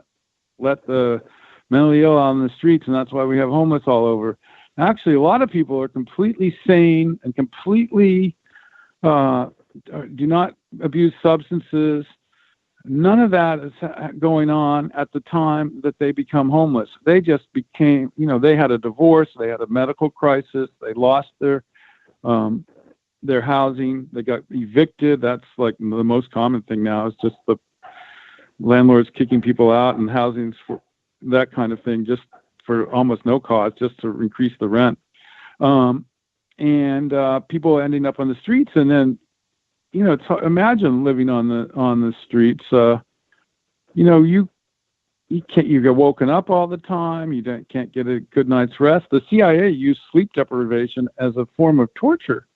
S9: let the mentally ill on the streets, and that's why we have homeless all over. Actually, a lot of people are completely sane and completely do not abuse substances. None of that is going on at the time that they become homeless. They just became, they had a divorce, they had a medical crisis, they lost their housing, they got evicted. That's like the most common thing now, is just the landlords kicking people out, and housings for that kind of thing, just for almost no cause, just to increase the rent. And people ending up on the streets, and then, imagine living on the streets. You get woken up all the time. You can't get a good night's rest. The CIA used sleep deprivation as a form of torture,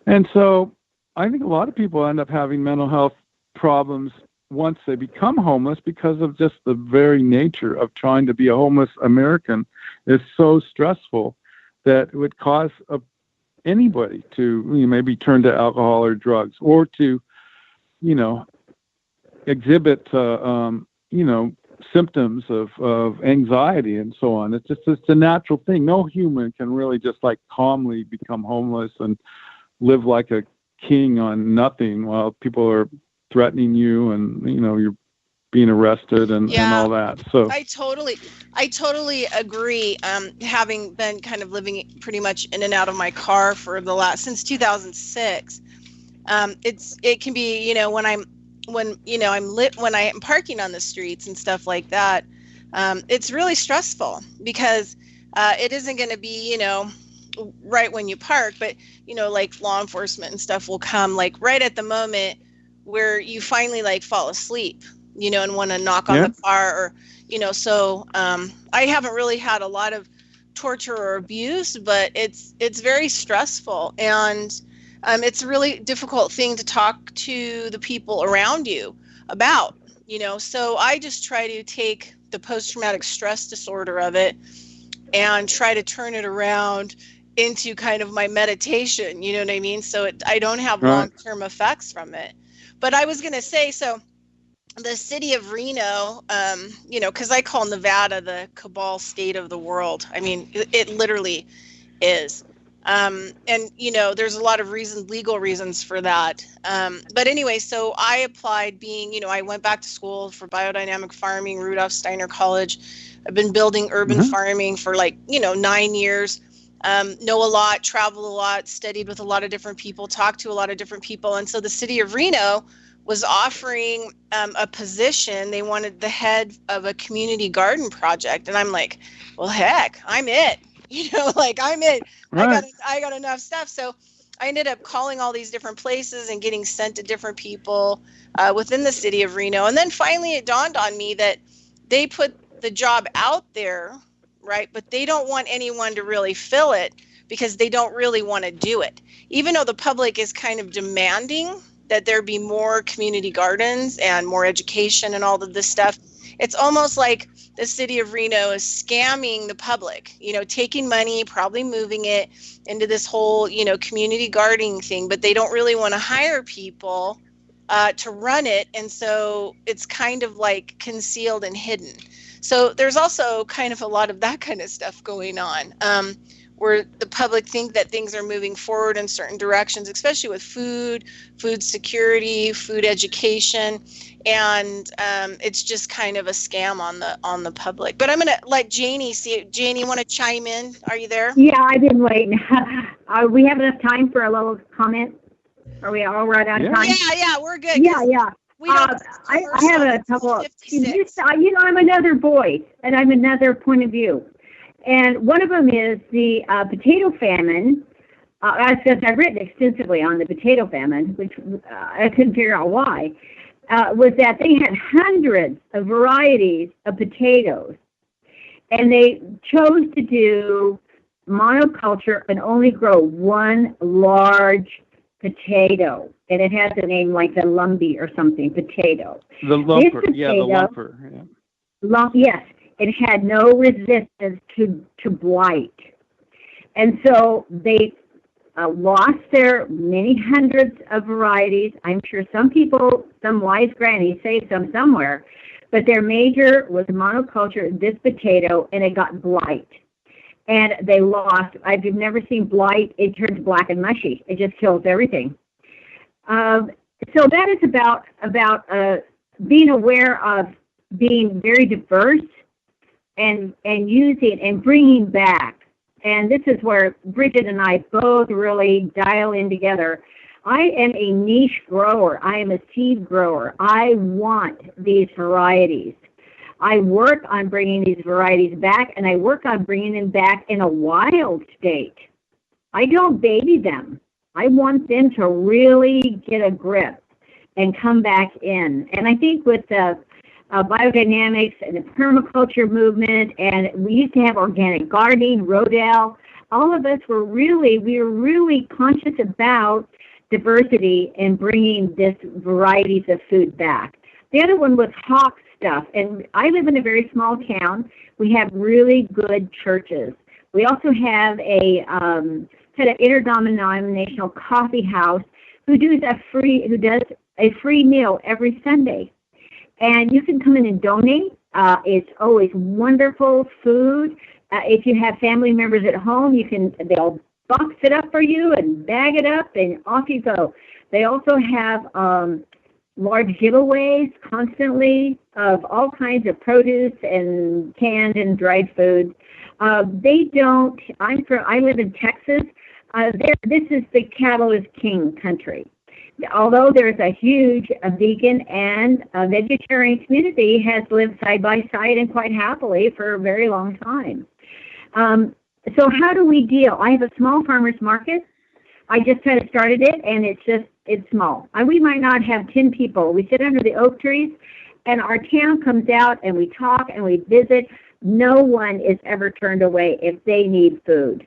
S9: and so I think a lot of people end up having mental health problems once they become homeless, because of just the very nature of trying to be a homeless American is so stressful that it would cause anybody to maybe turn to alcohol or drugs, or to exhibit symptoms of anxiety and so on. It's a natural thing. No human can really just like calmly become homeless and live like a king on nothing while people are threatening you and you're being arrested and all that. So
S8: I totally agree. Having been kind of living pretty much in and out of my car for since 2006, it can be when I'm parking on the streets and stuff like that. It's really stressful because it isn't going to be right when you park, but like law enforcement and stuff will come like right at the moment where you finally like fall asleep, and want to knock on the car, or, so I haven't really had a lot of torture or abuse, but it's very stressful, and it's a really difficult thing to talk to the people around you about, so I just try to take the post-traumatic stress disorder of it and try to turn it around into kind of my meditation, you know what I mean? So I don't have long-term effects from it. But I was going to say, so the city of Reno, because I call Nevada the cabal state of the world. I mean, it literally is. And, there's a lot of legal reasons for that. But anyway, so I applied I went back to school for biodynamic farming, Rudolph Steiner College. I've been building urban farming for 9 years. Know a lot, travel a lot, studied with a lot of different people, talked to a lot of different people. And so the city of Reno was offering a position. They wanted the head of a community garden project. And I'm like, well, heck, I'm it. I'm it. Right. I got enough stuff. So I ended up calling all these different places and getting sent to different people within the city of Reno. And then finally it dawned on me that they put the job out there, right? But they don't want anyone to really fill it because they don't really want to do it. Even though the public is kind of demanding that there be more community gardens and more education and all of this stuff, it's almost like the city of Reno is scamming the public, taking money, probably moving it into this whole, community gardening thing, but they don't really want to hire people to run it. And so it's kind of like concealed and hidden. So there's also kind of a lot of that kind of stuff going on, where the public think that things are moving forward in certain directions, especially with food security, food education, and it's just kind of a scam on the public. But I'm gonna let Jannie see. Jannie, want to chime in? Are you there?
S7: Yeah, I've been waiting. We have enough time for a little comment? Are we all right on time?
S8: Yeah, we're good.
S7: Yeah. I have a couple of, I'm another voice, and I'm another point of view. And one of them is the potato famine. I've written extensively on the potato famine, which I couldn't figure out why, was that they had hundreds of varieties of potatoes. And they chose to do monoculture and only grow one large potato. And it has a name like the Lumbee or something, potato.
S9: The lumper, the lumper. Yeah.
S7: Yes, it had no resistance to blight. And so they lost their many hundreds of varieties. I'm sure some wise grannies say some somewhere, but their major was monoculture, this potato, and it got blight. and they lost. I've never seen blight. It turns black and mushy. It just kills everything. So that is about being aware of being very diverse and using and bringing back. And this is where Bridgette and I both really dial in together. I am a niche grower. I am a seed grower. I want these varieties. I work on bringing these varieties back, and I work on bringing them back in a wild state. I don't baby them. I want them to really get a grip and come back in. And I think with the biodynamics and the permaculture movement, and we used to have organic gardening, Rodale, all of us were really conscious about diversity and bringing this varieties of food back. The other one was hawk stuff. And I live in a very small town. We have really good churches. We also have a kind of interdenominational coffee house who does a free meal every Sunday. And you can come in and donate. It's always wonderful food. If you have family members at home, they'll box it up for you and bag it up, and off you go. They also have large giveaways constantly of all kinds of produce and canned and dried food. I live in Texas. This is the cattle is king country. Although there's a huge vegan and vegetarian community has lived side by side and quite happily for a very long time. So how do we deal? I have a small farmers market. I just kind of started it, and it's small. We might not have 10 people. We sit under the oak trees, and our town comes out, and we talk, and we visit. No one is ever turned away if they need food.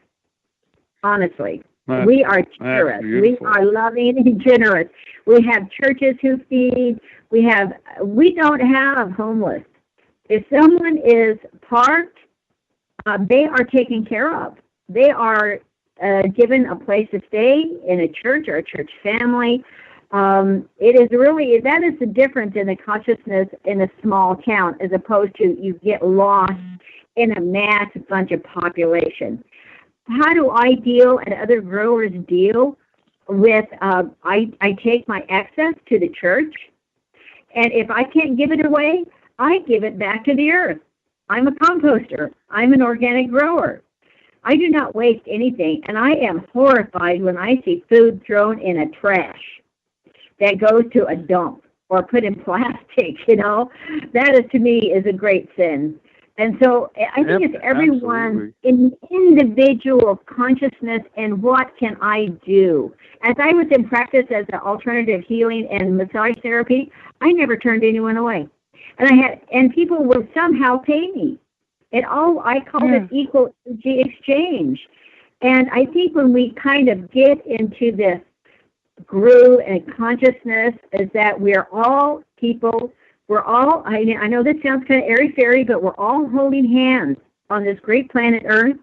S7: Honestly. We are generous. We are loving and generous. We have churches who feed. We don't have homeless. If someone is parked, they are taken care of. They are given a place to stay in a church or a church family. That is the difference in the consciousness in a small town as opposed to you get lost in a mass bunch of population. How do I deal and other growers deal with, I take my excess to the church, and if I can't give it away, I give it back to the earth. I'm a composter. I'm an organic grower. I do not waste anything, and I am horrified when I see food thrown in a trash that goes to a dump or put in plastic, That is, to me, is a great sin. And so I think it's everyone in individual consciousness and what can I do. As I was in practice as an alternative healing and massage therapy, I never turned anyone away. And people will somehow pay me. I call it equal energy exchange. And I think when we kind of get into this groove and consciousness is that we're all people. We're all, I know this sounds kind of airy-fairy, but we're all holding hands on this great planet Earth,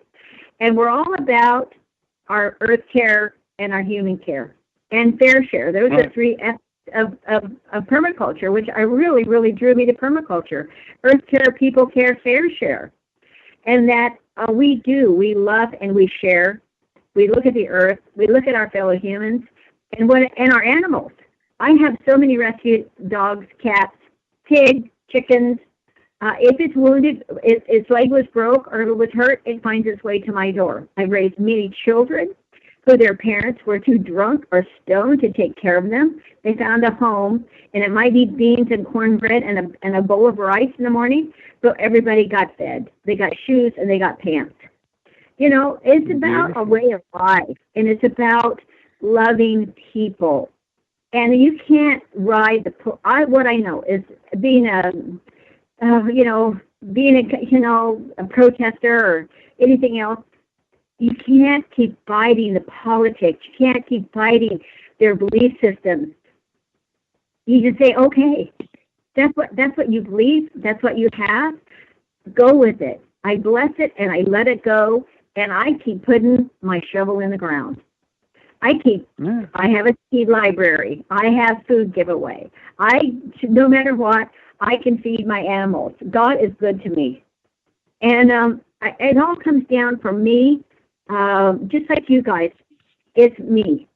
S7: and we're all about our earth care and our human care and fair share. Those are three F's of permaculture, which I really drew me to permaculture. Earth care, people care, fair share. And that we love and we share. We look at the earth, we look at our fellow humans, and our animals. I have so many rescue dogs, cats, pig, chickens. If it's wounded, its leg was broke or it was hurt, it finds its way to my door. I've raised many children who their parents were too drunk or stoned to take care of them. They found a home, and it might be beans and cornbread and a bowl of rice in the morning, but everybody got fed. They got shoes and they got pants. It's about a way of life, and it's about loving people. And you can't ride what I know is being a protester or anything else. You can't keep fighting the politics. You can't keep fighting their belief systems. You just say, okay, that's what you believe. That's what you have. Go with it. I bless it and I let it go, and I keep putting my shovel in the ground. I have a seed library. I have food giveaway. No matter what, I can feed my animals. God is good to me. And it all comes down for me, just like you guys. It's me.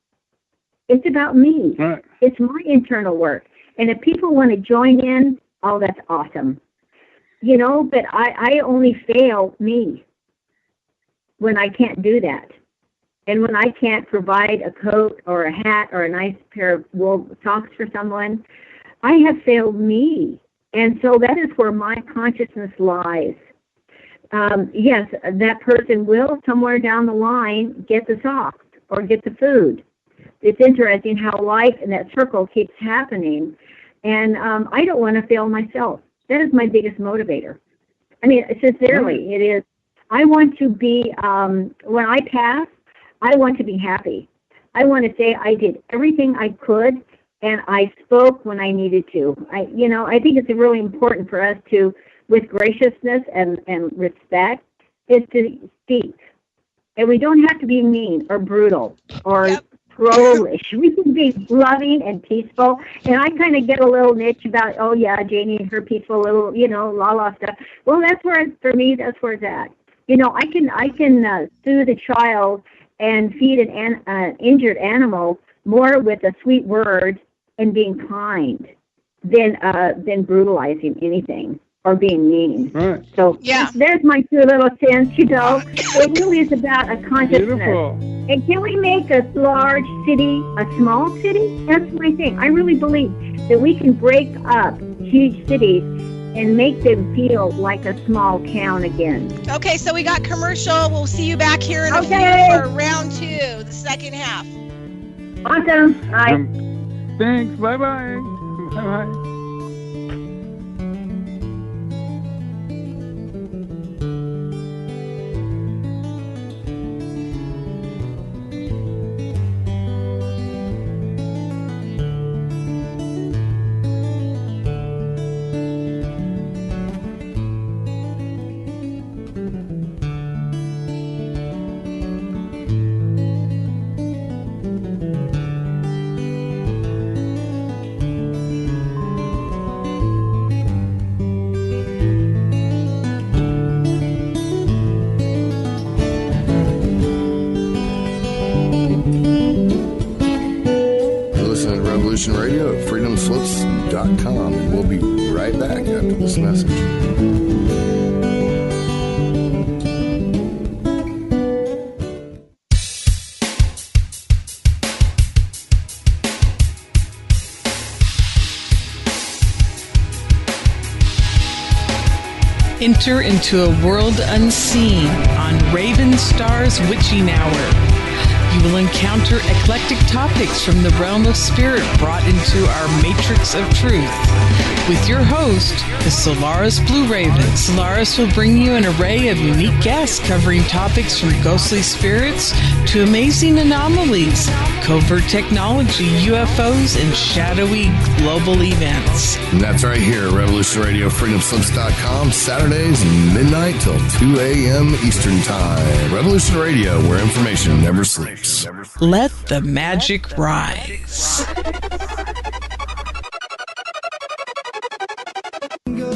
S7: It's about me.
S9: Right.
S7: It's my internal work. And if people want to join in, oh, that's awesome. You know, but I only fail me when I can't do that. And when I can't provide a coat or a hat or a nice pair of wool socks for someone, I have failed me. And so that is where my consciousness lies. Yes, that person will somewhere down the line get the socks or get the food. It's interesting how life in that circle keeps happening. And I don't want to fail myself. That is my biggest motivator. I mean, sincerely, it is. I want to be, when I pass, I want to be happy. I want to say I did everything I could, and I spoke when I needed to. I think it's really important for us to, with graciousness and respect, is to speak. And we don't have to be mean or brutal or trollish. We can be loving and peaceful. And I kind of get a little niche about, oh yeah, Jannie and her peaceful little, la stuff. Well, that's where, for me, that's where it's at. I can soothe a child and feed an injured animal more with a sweet word and being kind than brutalizing anything or being mean.
S9: Right.
S7: So there's my 2 little cents, It really is about a consciousness.
S9: Beautiful.
S7: And can we make a large city a small city? That's my thing. I really believe that we can break up huge cities and make them feel like a small town again.
S8: Okay, so we got commercial. We'll see you back here in a few for round 2, the second half.
S7: Awesome. Bye.
S9: Thanks. Bye-bye. Bye-bye.
S5: Radio at freedomslips.com, and we'll be right back after this message.
S11: Enter into a world unseen on Raven Star's Witching Hour. You will encounter eclectic topics from the realm of spirit brought into our matrix of truth. With your host, the Solaris Blue Raven. Solaris will bring you an array of unique guests covering topics from ghostly spirits to amazing anomalies, covert technology, UFOs, and shadowy global events.
S5: And that's right here at Revolution Radio, freedomslips.com, Saturdays, midnight till 2 a.m. Eastern Time. Revolution Radio, where information never sleeps.
S11: Let the magic rise.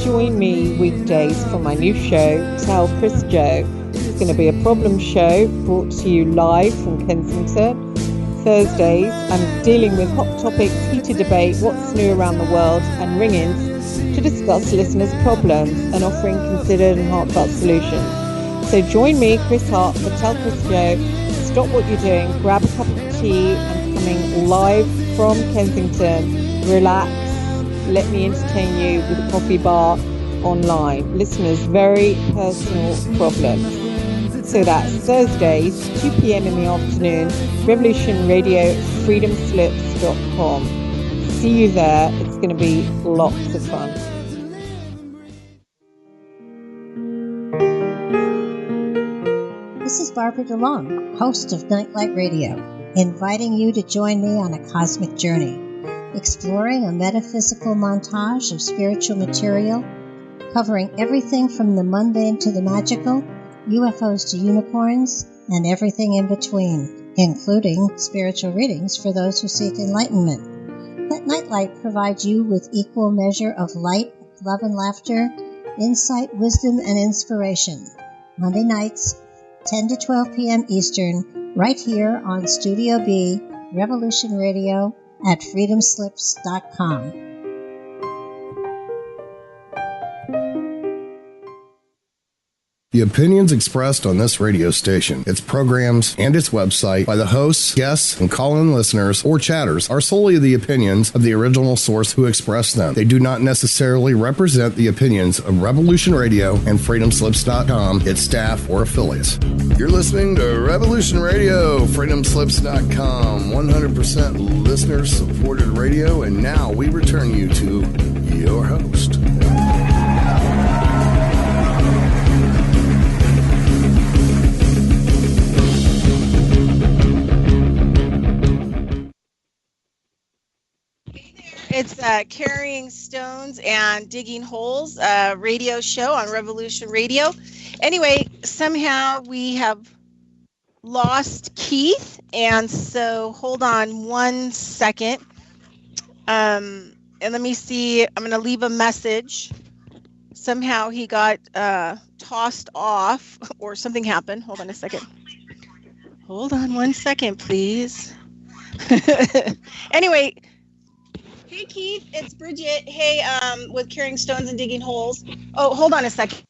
S12: Join me weekdays for my new show, Tell Chris Joe. It's going to be a problem show brought to you live from Kensington. Thursdays, I'm dealing with hot topics, heated debate, what's new around the world, and ring-ins to discuss listeners' problems and offering considered and heartfelt solutions. So join me, Chris Hart, for Tell Chris Joe. Stop what you're doing, grab a cup of tea. I'm coming live from Kensington. Relax, let me entertain you with a coffee bar online. Listeners' very personal problems. So that's Thursdays, 2 p.m. in the afternoon, Revolution Radio, freedomslips.com. See you there. It's going to be lots of fun.
S13: This is Barbara DeLong, host of Nightlight Radio, inviting you to join me on a cosmic journey, exploring a metaphysical montage of spiritual material, covering everything from the mundane to the magical, UFOs to unicorns, and everything in between, including spiritual readings for those who seek enlightenment. Let Nightlight provide you with equal measure of light, love and laughter, insight, wisdom, and inspiration. Monday nights, 10 to 12 p.m. Eastern, right here on Studio B, Revolution Radio at freedomslips.com.
S5: The opinions expressed on this radio station, its programs, and its website by the hosts, guests, and call-in listeners or chatters are solely the opinions of the original source who expressed them. They do not necessarily represent the opinions of Revolution Radio and freedomslips.com, its staff, or affiliates. You're listening to Revolution Radio, freedomslips.com, 100% listener-supported radio, and now we return you to your host.
S8: It's Carrying Stones and Digging Holes, radio show on Revolution Radio. Anyway, somehow we have lost Keith, and so hold on one second. And let me see. I'm going to leave a message. Somehow he got tossed off, or something happened. Hold on a second. Hold on one second, please. Anyway. Hey, Keith, it's Bridgette. Hey, with Carrying Stones and Digging Holes. Oh, hold on a second.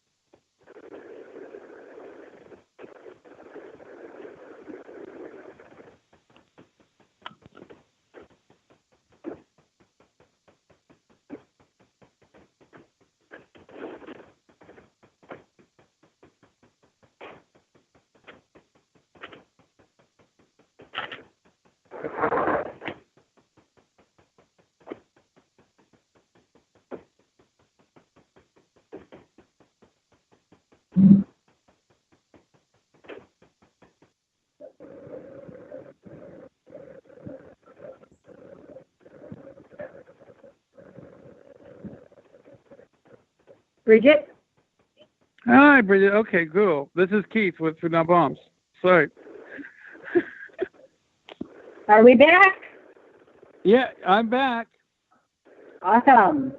S7: Bridgette?
S9: Hi, Bridgette. Okay, cool. This is Keith with Food Not Bombs. Sorry.
S7: Are we back?
S9: Yeah, I'm back.
S7: Awesome.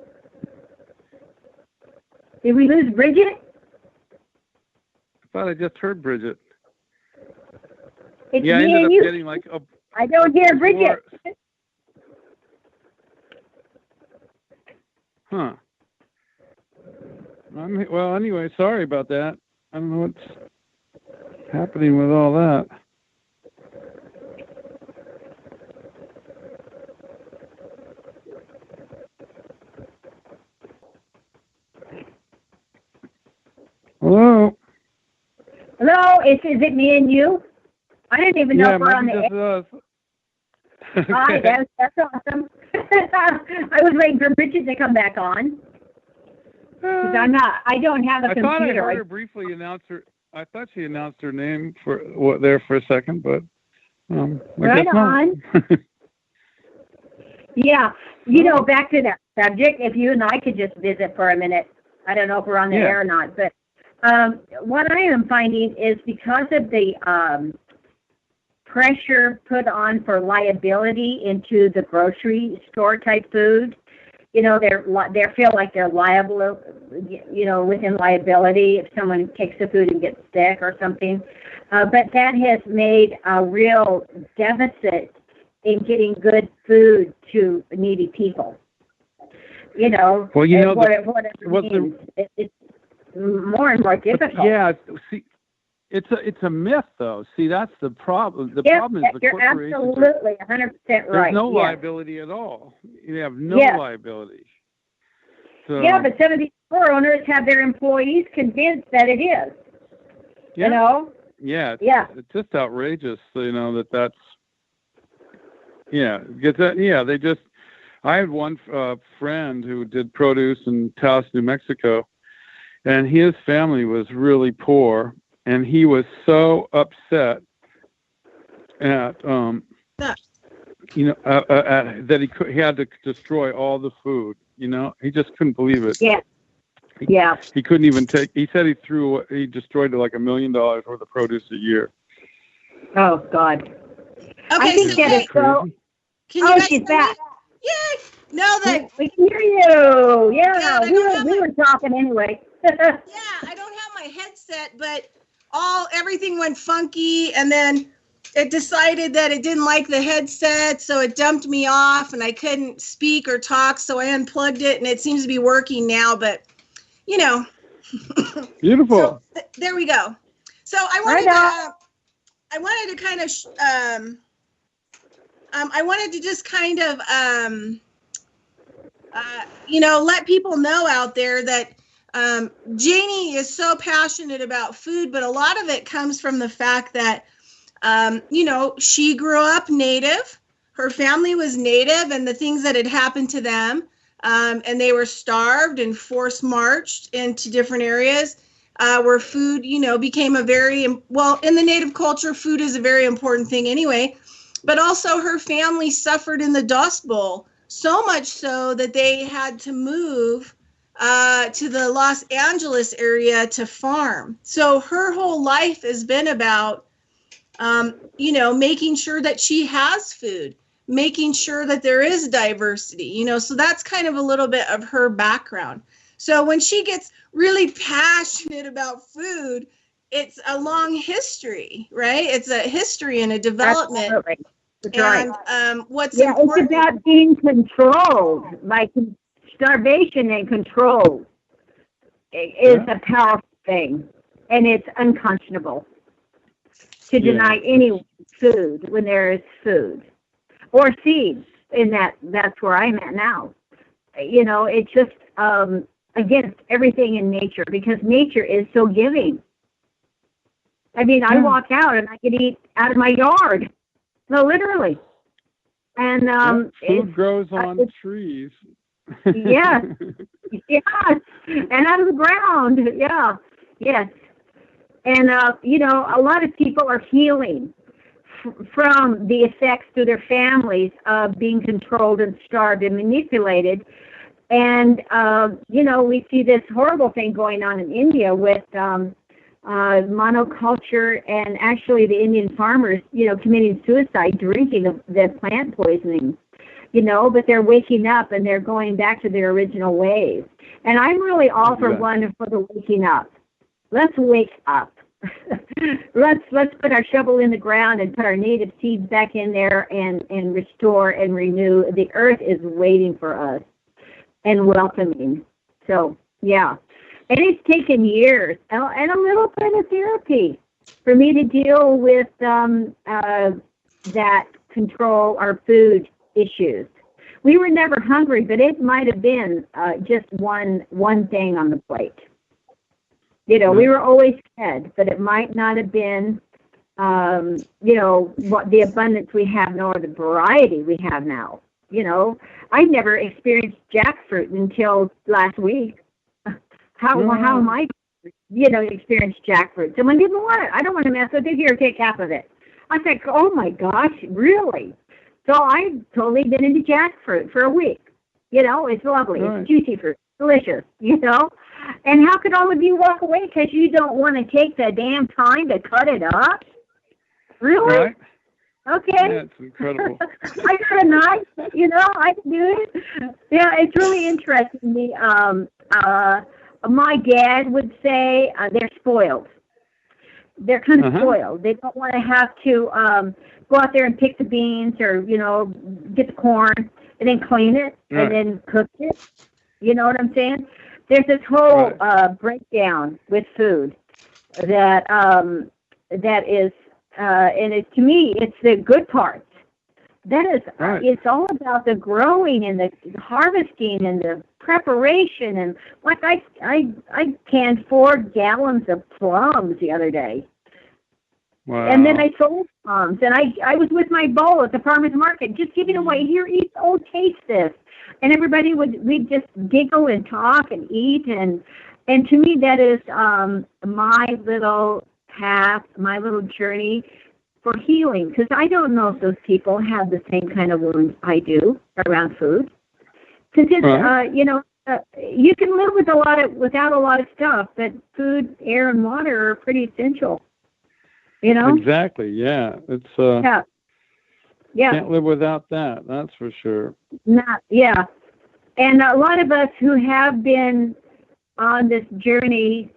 S7: Did we lose Bridgette?
S9: I thought I just heard Bridgette.
S7: It's
S9: yeah,
S7: me
S9: I ended
S7: and
S9: up
S7: you.
S9: getting like a...
S7: I don't hear Bridgette.
S9: Huh. Well, anyway, sorry about that. I don't know what's happening with all that. Hello?
S7: Hello, is it me and you? I didn't even know if we're on the air. Hi, that's awesome. I was waiting for Bridgette to come back on. Because I don't have a computer.
S9: I thought I heard her briefly announce her. I thought she announced her name there for a second, but
S7: right on. Yeah, back to that subject. If you and I could just visit for a minute, I don't know if we're on the air or not, but what I am finding is because of the pressure put on for liability into the grocery store type food. They feel like they're liable, within liability if someone takes the food and gets sick or something. But that has made a real deficit in getting good food to needy people.
S9: Well,
S7: it's more and more difficult.
S9: Yeah, see, it's a myth, though. See, that's the problem. The problem is the corporations.
S7: You're absolutely 100% right.
S9: There's no liability at all. You have no liability. So,
S7: yeah, but some of these store owners have their employees convinced that it is.
S9: Yeah. Yeah. It's just outrageous. That's. Yeah. They just. I had one friend who did produce in Taos, New Mexico, and his family was really poor, and he was so upset at that he had to destroy all the food. He just couldn't believe it.
S7: Yeah.
S9: He couldn't even take. He said he destroyed like $1 million worth of produce a year.
S7: Oh God.
S8: Okay,
S7: I think that is so. She's back.
S8: Yay! Now that
S7: we can hear you. Yeah, we were talking anyway.
S8: Yeah, I don't have my headset, but everything went funky, and then it decided that it didn't like the headset, so it dumped me off, and I couldn't speak or talk, so I unplugged it, and it seems to be working now, but, you know.
S9: Beautiful.
S8: So there we go. So I wanted to kind of, I wanted to just kind of, you know, let people know out there that Jannie is so passionate about food, but a lot of it comes from the fact that, you know, she grew up Native, her family was Native, and the things that had happened to them, and they were starved and forced marched into different areas where food, you know, became a very, well, in the Native culture, food is a very important thing anyway, but also her family suffered in the Dust Bowl, so much so that they had to move to the Los Angeles area to farm. So her whole life has been about, you know, making sure that she has food, making sure that there is diversity, you know, so that's kind of a little bit of her background. So when she gets really passionate about food, it's a long history, right? It's a history and a development.
S7: Absolutely. That's
S8: and
S7: right.
S8: What's
S7: yeah,
S8: important.
S7: It's about being controlled. Like starvation and control is a powerful thing, and it's unconscionable to deny anyone food when there is food or seeds. In that's where I'm at now. You know, it's just against everything in nature, because nature is so giving. I mean, I walk out and I can eat out of my yard. No, literally. And
S9: food grows on trees.
S7: Yes. Yes. And out of the ground. Yeah. Yes. And, you know, a lot of people are healing from the effects to their families of being controlled and starved and manipulated. And, you know, we see this horrible thing going on in India with monoculture, and actually the Indian farmers, you know, committing suicide, drinking the plant poisoning, you know, but they're waking up and they're going back to their original ways. And I'm really all for one for the waking up. Let's wake up. let's put our shovel in the ground and put our native seeds back in there and restore and renew. The earth is waiting for us and welcoming. So, yeah. And it's taken years and a little bit of therapy for me to deal with that control our food issues. We were never hungry, but it might have been just one thing on the plate. You know, we were always fed, but it might not have been, you know, what the abundance we have nor the variety we have now. You know, I never experienced jackfruit until last week. How am I, you know, experience jackfruit? Someone didn't want it. I don't want to mess with it. Here, take half of it. I was like, oh my gosh, really? So I totally been into jackfruit for a week. You know, it's lovely. It's juicy fruit, delicious, you know. And how could all of you walk away because you don't want to take the damn time to cut it up? Really?
S9: Right.
S7: Okay.
S9: That's incredible.
S7: I got a knife, you know, I can do it. Yeah, it's really interesting. My dad would say they're spoiled. They're kind of spoiled. They don't want to have to go out there and pick the beans or, you know, get the corn and then clean it and then cook it. You know what I'm saying? There's this whole breakdown with food that is, and to me, it's the good parts. That is, it's all about the growing and the harvesting and the preparation. And like I canned 4 gallons of plums the other day.
S9: Wow.
S7: And then I sold plums. And I was with my bowl at the farmer's market, just giving away, here, eat, oh, taste this. And everybody we'd just giggle and talk and eat. And to me, that is my little path, my little journey for healing, because I don't know if those people have the same kind of wounds I do around food. Since it's, you know, you can live with without a lot of stuff, but food, air, and water are pretty essential. You know?
S9: Exactly. Yeah. It's can't live without that. That's for sure.
S7: Yeah. And a lot of us who have been on this journey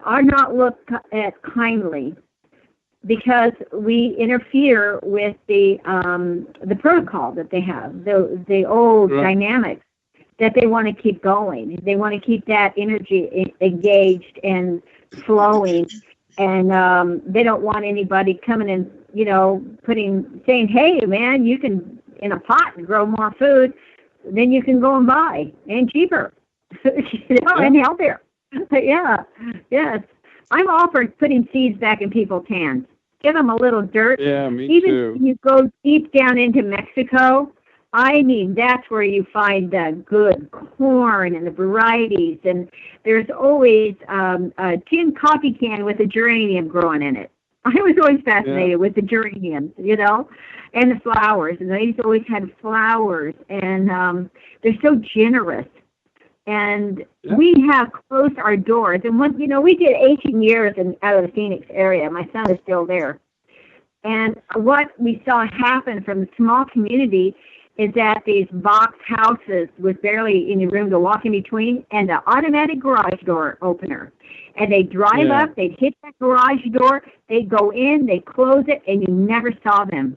S7: are not looked at kindly because we interfere with the protocol that they have, the old dynamics that they want to keep going. They want to keep that energy engaged and flowing, and they don't want anybody coming in, saying, "Hey, man, you can in a pot and grow more food, then you can go and buy and cheaper, and healthier." Yeah, yes. I'm all for putting seeds back in people's hands. Give them a little dirt.
S9: Yeah, me
S7: Even
S9: too.
S7: if you go deep down into Mexico, that's where you find the good corn and the varieties. And there's always a tin coffee can with a geranium growing in it. I was always fascinated with the geraniums, and the flowers. And they always had flowers. And they're so generous. And we have closed our doors. And we did 18 years out of the Phoenix area. My son is still there. And what we saw happen from the small community is that these box houses with barely any room to walk in between, and the automatic garage door opener. And they drive up, they'd hit that garage door, they'd go in, they close it, and you never saw them.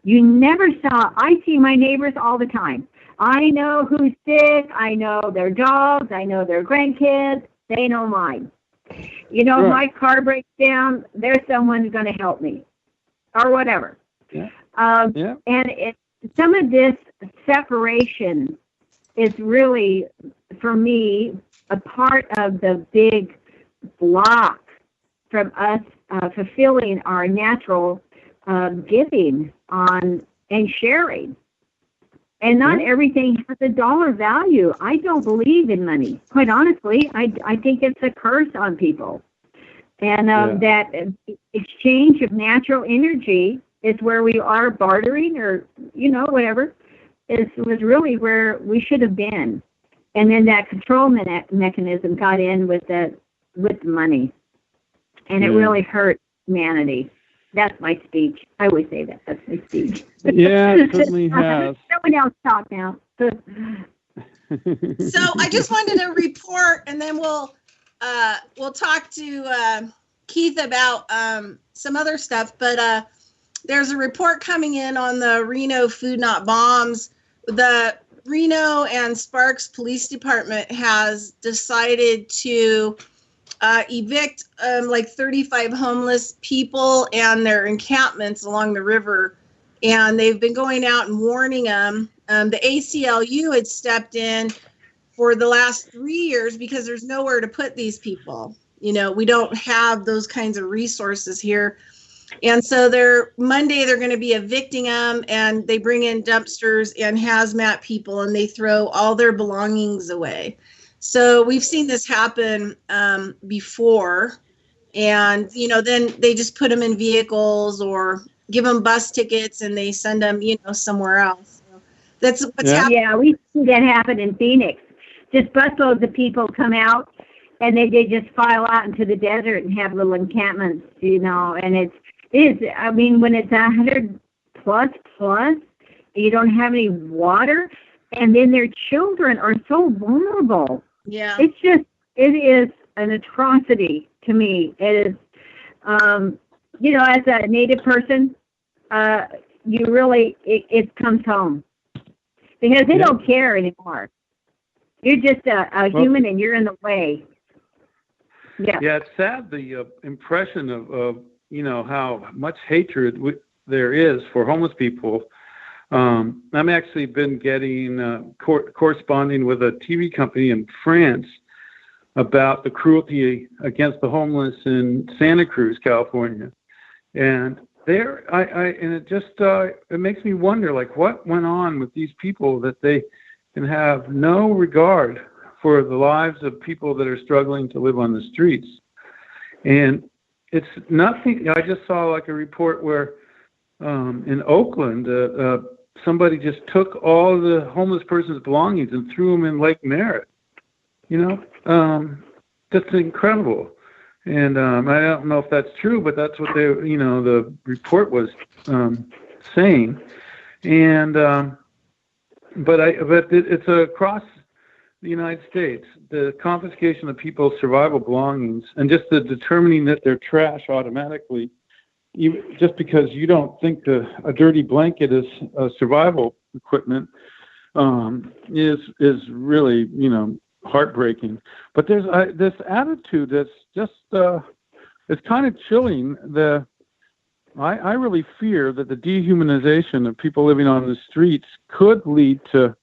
S7: I see my neighbors all the time. I know who's sick, I know their dogs, I know their grandkids, they know mine. If my car breaks down, there's someone going to help me, or whatever. And some of this separation is really, for me, a part of the big block from us fulfilling our natural giving and sharing. And not everything has a dollar value. I don't believe in money. Quite honestly, I think it's a curse on people. And that exchange of natural energy is where we are bartering, or, whatever, was really where we should have been. And then that control mechanism got in with money. And it really hurt humanity. That's my speech. I always say that. That's my speech.
S9: Yeah, it certainly has.
S7: Someone else talk now.
S8: So I just wanted to report, and then we'll talk to Keith about some other stuff. But there's a report coming in on the Reno Food Not Bombs. The Reno and Sparks Police Department has decided to evict like 35 homeless people and their encampments along the river. And they've been going out and warning them. The ACLU had stepped in for the last 3 years because there's nowhere to put these people. We don't have those kinds of resources here. And so Monday they're going to be evicting them, and they bring in dumpsters and hazmat people, and they throw all their belongings away. So we've seen this happen before, and then they just put them in vehicles or give them bus tickets, and they send them somewhere else. So that's what's happening.
S7: Yeah, we see that happen in Phoenix. Just busloads of people come out, and they just file out into the desert and have little encampments, and it is. I mean, when it's 100 plus, you don't have any water, and then their children are so vulnerable.
S8: Yeah.
S7: It is an atrocity to me. It is, as a Native person, you really, it comes home. Because they don't care anymore. You're just a human, and you're in the way. Yeah.
S9: Yeah, it's sad, the impression of how much hatred there is for homeless people. I've actually been getting corresponding with a TV company in France about the cruelty against the homeless in Santa Cruz, California, and it makes me wonder, like, what went on with these people that they can have no regard for the lives of people that are struggling to live on the streets. And it's nothing. I just saw like a report where in Oakland, somebody just took all the homeless person's belongings and threw them in Lake Merritt. That's incredible. And I don't know if that's true, but that's what the report was saying. And but it's across the United States, the confiscation of people's survival belongings, and just the determining that they're trash automatically, just because you don't think a dirty blanket is survival equipment, is really, heartbreaking. But there's this attitude that's just it's kind of chilling. I really fear that the dehumanization of people living on the streets could lead to,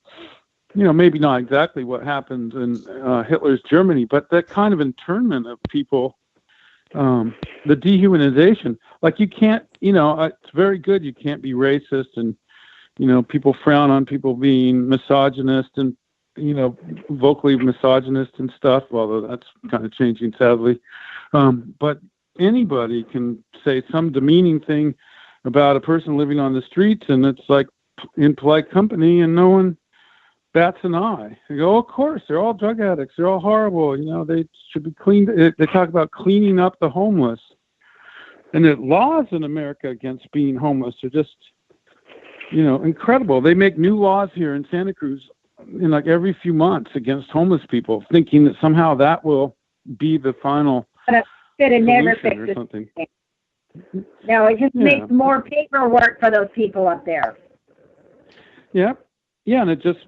S9: maybe not exactly what happened in Hitler's Germany, but that kind of internment of people, the dehumanization. Like you can't, it's very good you can't be racist, and, people frown on people being misogynist and, vocally misogynist and stuff, although that's kind of changing, sadly. But anybody can say some demeaning thing about a person living on the streets, and it's like in polite company, and no one bats an eye. They go, of course, they're all drug addicts. They're all horrible. They should be cleaned. They talk about cleaning up the homeless. And the laws in America against being homeless are just, incredible. They make new laws here in Santa Cruz in like every few months against homeless people, thinking that somehow that will be the final
S7: solution never
S9: or something.
S7: No, it just makes more paperwork for those people up there.
S9: Yeah. Yeah, and it just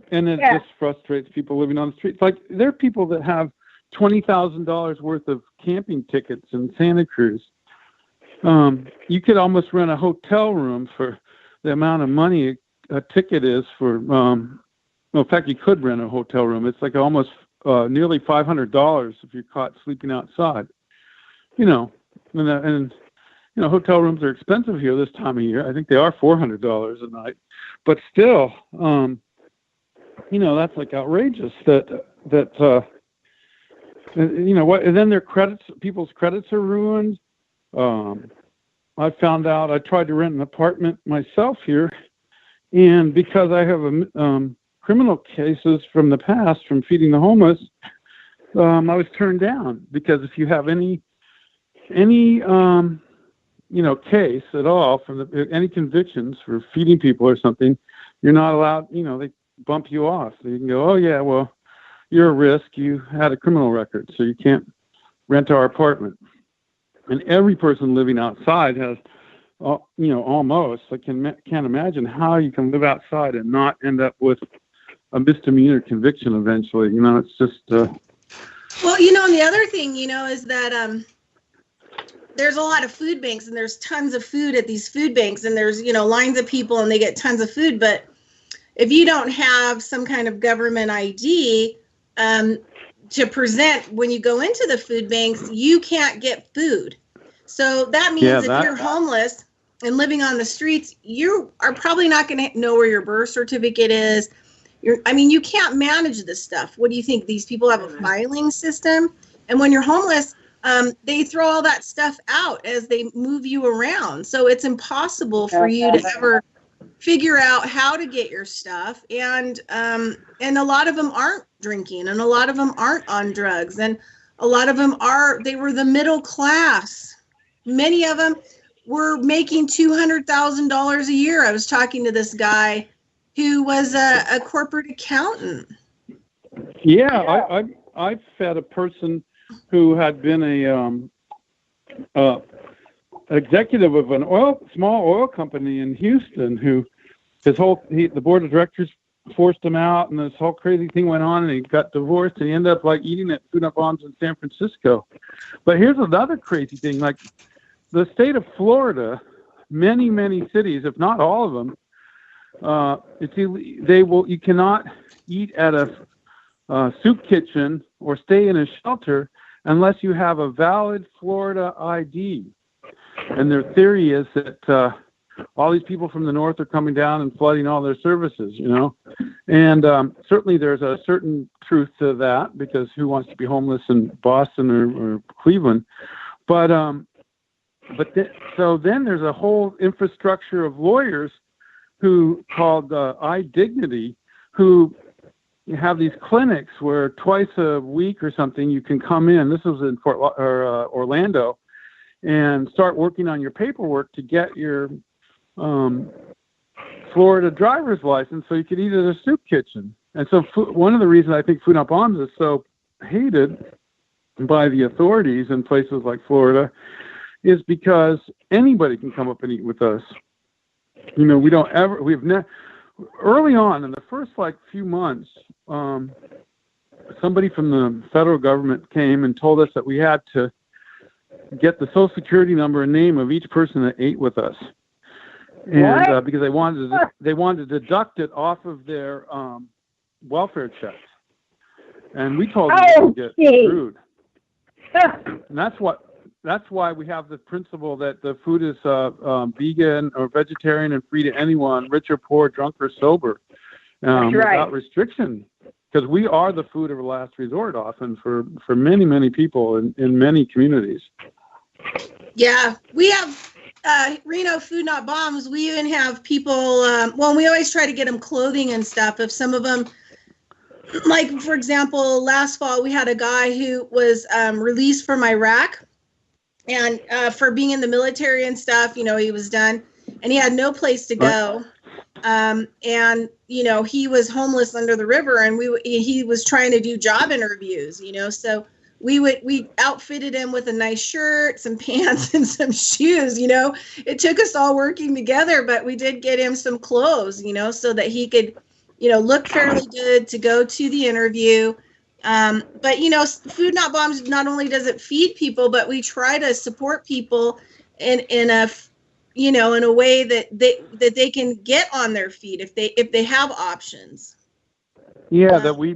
S9: frustrates people living on the streets. Like there are people that have $20,000 worth of camping tickets in Santa Cruz. You could almost rent a hotel room for the amount of money a ticket is for. In fact, you could rent a hotel room. It's like almost nearly $500 if you're caught sleeping outside. And hotel rooms are expensive here this time of year. I think they are $400 a night, but still, that's like outrageous. And then their credits, people's credits are ruined. I found out I tried to rent an apartment myself here, and because I have criminal cases from the past from feeding the homeless, I was turned down because if you have any case at all from any convictions for feeding people or something, you're not allowed. They bump you off. So you can go, oh yeah, well, you're a risk. You had a criminal record, so you can't rent our apartment. And every person living outside has, almost. I can't imagine how you can live outside and not end up with a misdemeanor conviction eventually. It's just.
S8: Well, and the other thing, is that there's a lot of food banks, and there's tons of food at these food banks, and there's lines of people, and they get tons of food. But if you don't have some kind of government ID to present when you go into the food banks, you can't get food. So that means if you're homeless and living on the streets, you are probably not going to know where your birth certificate is. You can't manage this stuff. What do you think? These people have a filing system, and when you're homeless, they throw all that stuff out as they move you around. So it's impossible for you to ever figure out how to get your stuff. And a lot of them aren't drinking, and a lot of them aren't on drugs, and a lot of them they were the middle class. Many of them were making $200,000 a year. I was talking to this guy who was a corporate accountant.
S9: Yeah. I fed a person who had been a executive of an small oil company in Houston, who the board of directors forced him out, and this whole crazy thing went on, and he got divorced, and he ended up like eating at Food Up Bombs in San Francisco. But here's another crazy thing: like the state of Florida, many cities, if not all of them, you cannot eat at a soup kitchen or stay in a shelter unless you have a valid Florida ID. And their theory is that all these people from the north are coming down and flooding all their services, And certainly there's a certain truth to that, because who wants to be homeless in Boston or Cleveland? So then there's a whole infrastructure of lawyers who called iDignity, who have these clinics where twice a week or something you can come in. This was in Orlando, and start working on your paperwork to get your Florida driver's license so you could eat at a soup kitchen. And so one of the reasons I think Food Not Bombs is so hated by the authorities in places like Florida is because anybody can come up and eat with us. You know, early on in the first few months, somebody from the federal government came and told us that we had to get the Social Security number and name of each person that ate with us, and because they wanted to deduct it off of their welfare checks, and we told them to get screwed. And that's why we have the principle that the food is vegan or vegetarian and free to anyone, rich or poor, drunk or sober, without restriction. Because we are the food of last resort often for many, many people in many communities.
S8: Yeah, we have Reno Food Not Bombs. We even have people, we always try to get them clothing and stuff. If some of them, like, for example, last fall, we had a guy who was released from Iraq. And for being in the military and stuff, you know, he was done. And he had no place to go. And, you know, he was homeless under the river. And he was trying to do job interviews, you know. So we outfitted him with a nice shirt, some pants, and some shoes, you know. It took us all working together. But we did get him some clothes, you know, so that he could, you know, look fairly good to go to the interview. But, you know, Food Not Bombs, not only does it feed people, but we try to support people in a, you know, in a way that they can get on their feet if they have options.
S9: Yeah, we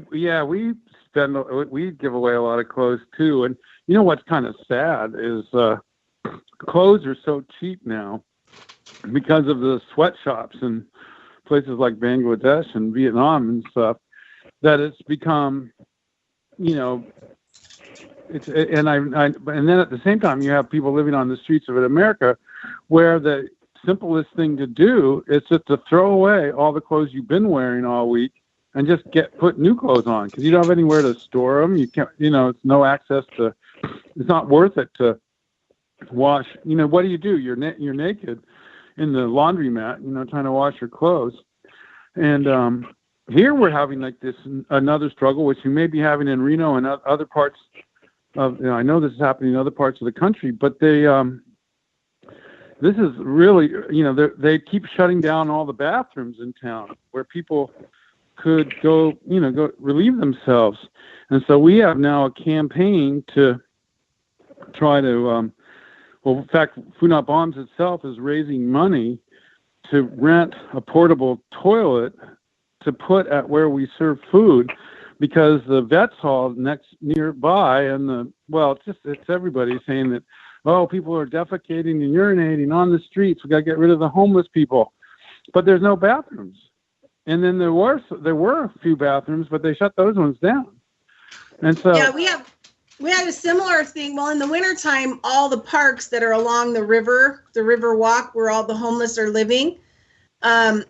S9: give away a lot of clothes too. And you know, what's kind of sad is, clothes are so cheap now because of the sweatshops in places like Bangladesh and Vietnam and stuff, that it's become, you know, and then at the same time you have people living on the streets of America where the simplest thing to do is just to throw away all the clothes you've been wearing all week and just put new clothes on, because you don't have anywhere to store them. You can't, you know, it's no access to, it's not worth it to wash. You know, what do? You're naked in the laundromat, you know, trying to wash your clothes. And here we're having like this another struggle, which we may be having in Reno and other parts of, you know, I know this is happening in other parts of the country, but they, this is really, you know, they keep shutting down all the bathrooms in town where people could go, you know, go relieve themselves. And so we have now a campaign to try to, well, in fact, Food Not Bombs itself is raising money to rent a portable toilet to put at where we serve food, because the vets hall nearby and it's everybody saying that, oh, people are defecating and urinating on the streets. We got to get rid of the homeless people, but there's no bathrooms. And then there were a few bathrooms, but they shut those ones down. And so
S8: yeah, we have a similar thing. Well, in the wintertime, all the parks that are along the river walk where all the homeless are living, I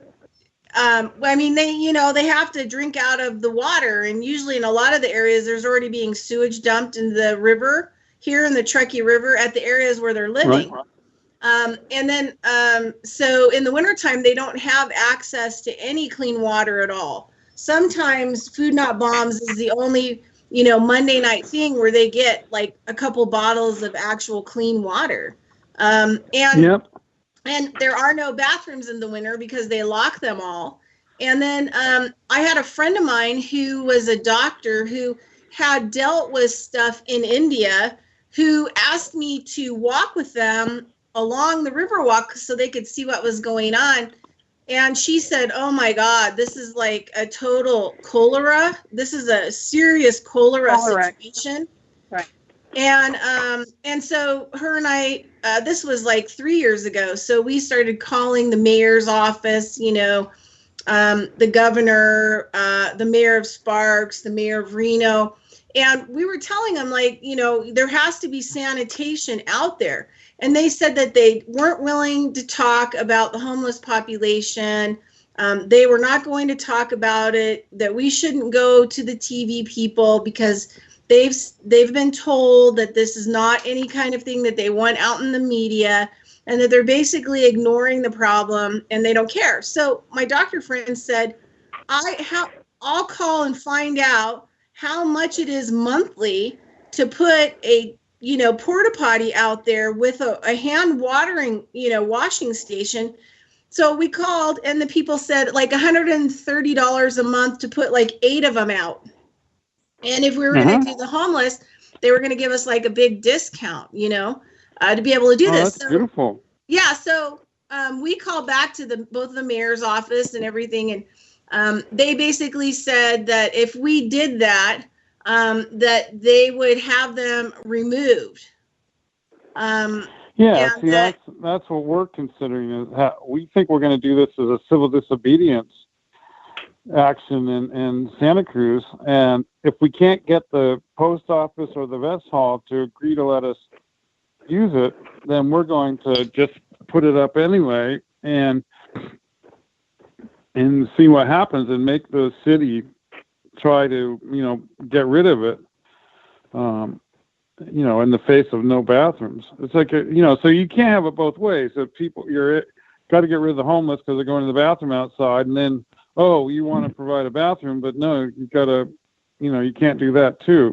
S8: mean, they have to drink out of the water, and usually in a lot of the areas, there's already being sewage dumped into the river here in the Truckee River at the areas where they're living. Right. And then, so in the wintertime, they don't have access to any clean water at all. Sometimes Food Not Bombs is the only, you know, Monday night thing where they get like a couple bottles of actual clean water. And there are no bathrooms in the winter because they lock them all. And then I had a friend of mine who was a doctor who had dealt with stuff in India, who asked me to walk with them along the Riverwalk so they could see what was going on. And she said, oh my God, this is like a total cholera. This is a serious cholera situation.
S7: Right.
S8: And so her and I, this was like 3 years ago. So we started calling the mayor's office, you know, the governor, the mayor of Sparks, the mayor of Reno. And we were telling them, like, you know, there has to be sanitation out there. And they said that they weren't willing to talk about the homeless population. They were not going to talk about it, that we shouldn't go to the TV people because they've been told that this is not any kind of thing that they want out in the media, and that they're basically ignoring the problem and they don't care. So my doctor friend said, I'll call and find out how much it is monthly to put a, porta potty out there with a hand watering, washing station. So we called and the people said like $130 a month to put like 8 of them out. And if we were going to do the homeless, they were going to give us like a big discount, to be able to do this.
S9: That's beautiful.
S8: Yeah. So we called back to both the mayor's office and everything. And they basically said that if we did that, that they would have them removed.
S9: That's what we're considering. Is we think we're going to do this as a civil disobedience action in Santa Cruz, and if we can't get the post office or the vest hall to agree to let us use it, then we're going to just put it up anyway and see what happens and make the city try to get rid of it. In the face of no bathrooms. It's like, so you can't have it both ways. If you're got to get rid of the homeless because they're going to the bathroom outside, and then, you want to provide a bathroom, but no, you got to, you can't do that too.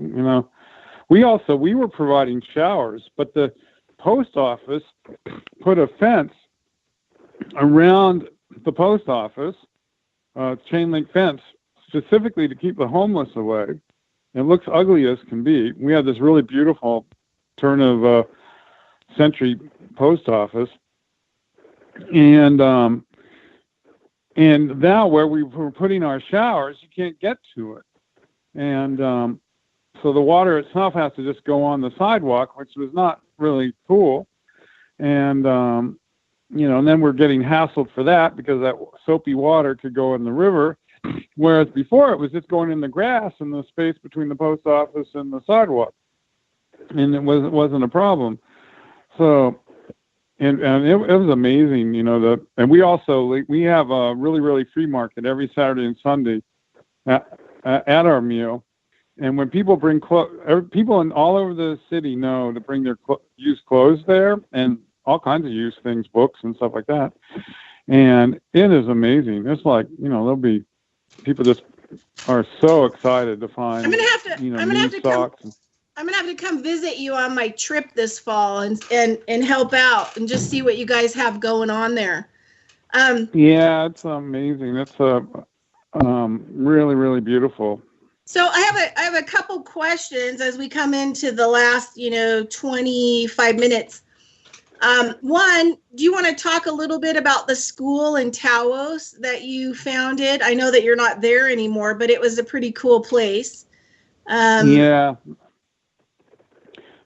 S9: We were providing showers, but the post office put a fence around the post office, chain link fence, specifically to keep the homeless away. It looks ugly as can be. We have this really beautiful turn of century post office, and now where we were putting our showers, you can't get to it, and so the water itself has to just go on the sidewalk, which was not really cool, and and then we're getting hassled for that because that soapy water could go in the river. Whereas before it was just going in the grass in the space between the post office and the sidewalk, and it wasn't a problem. So, and it was amazing, and we have a really free market every Saturday and Sunday at our meal, and when people bring people all over the city know to bring their used clothes there and all kinds of used things, books and stuff like that, and it is amazing. It's like there'll be people just are so excited to find.
S8: I'm gonna have to. I'm gonna have to come visit you on my trip this fall and help out and just see what you guys have going on there.
S9: Yeah, it's amazing. It's really beautiful.
S8: So I have a couple questions as we come into the last 25 minutes. One, do you want to talk a little bit about the school in Taos that you founded? I know that you're not there anymore, but it was a pretty cool place.
S9: Yeah,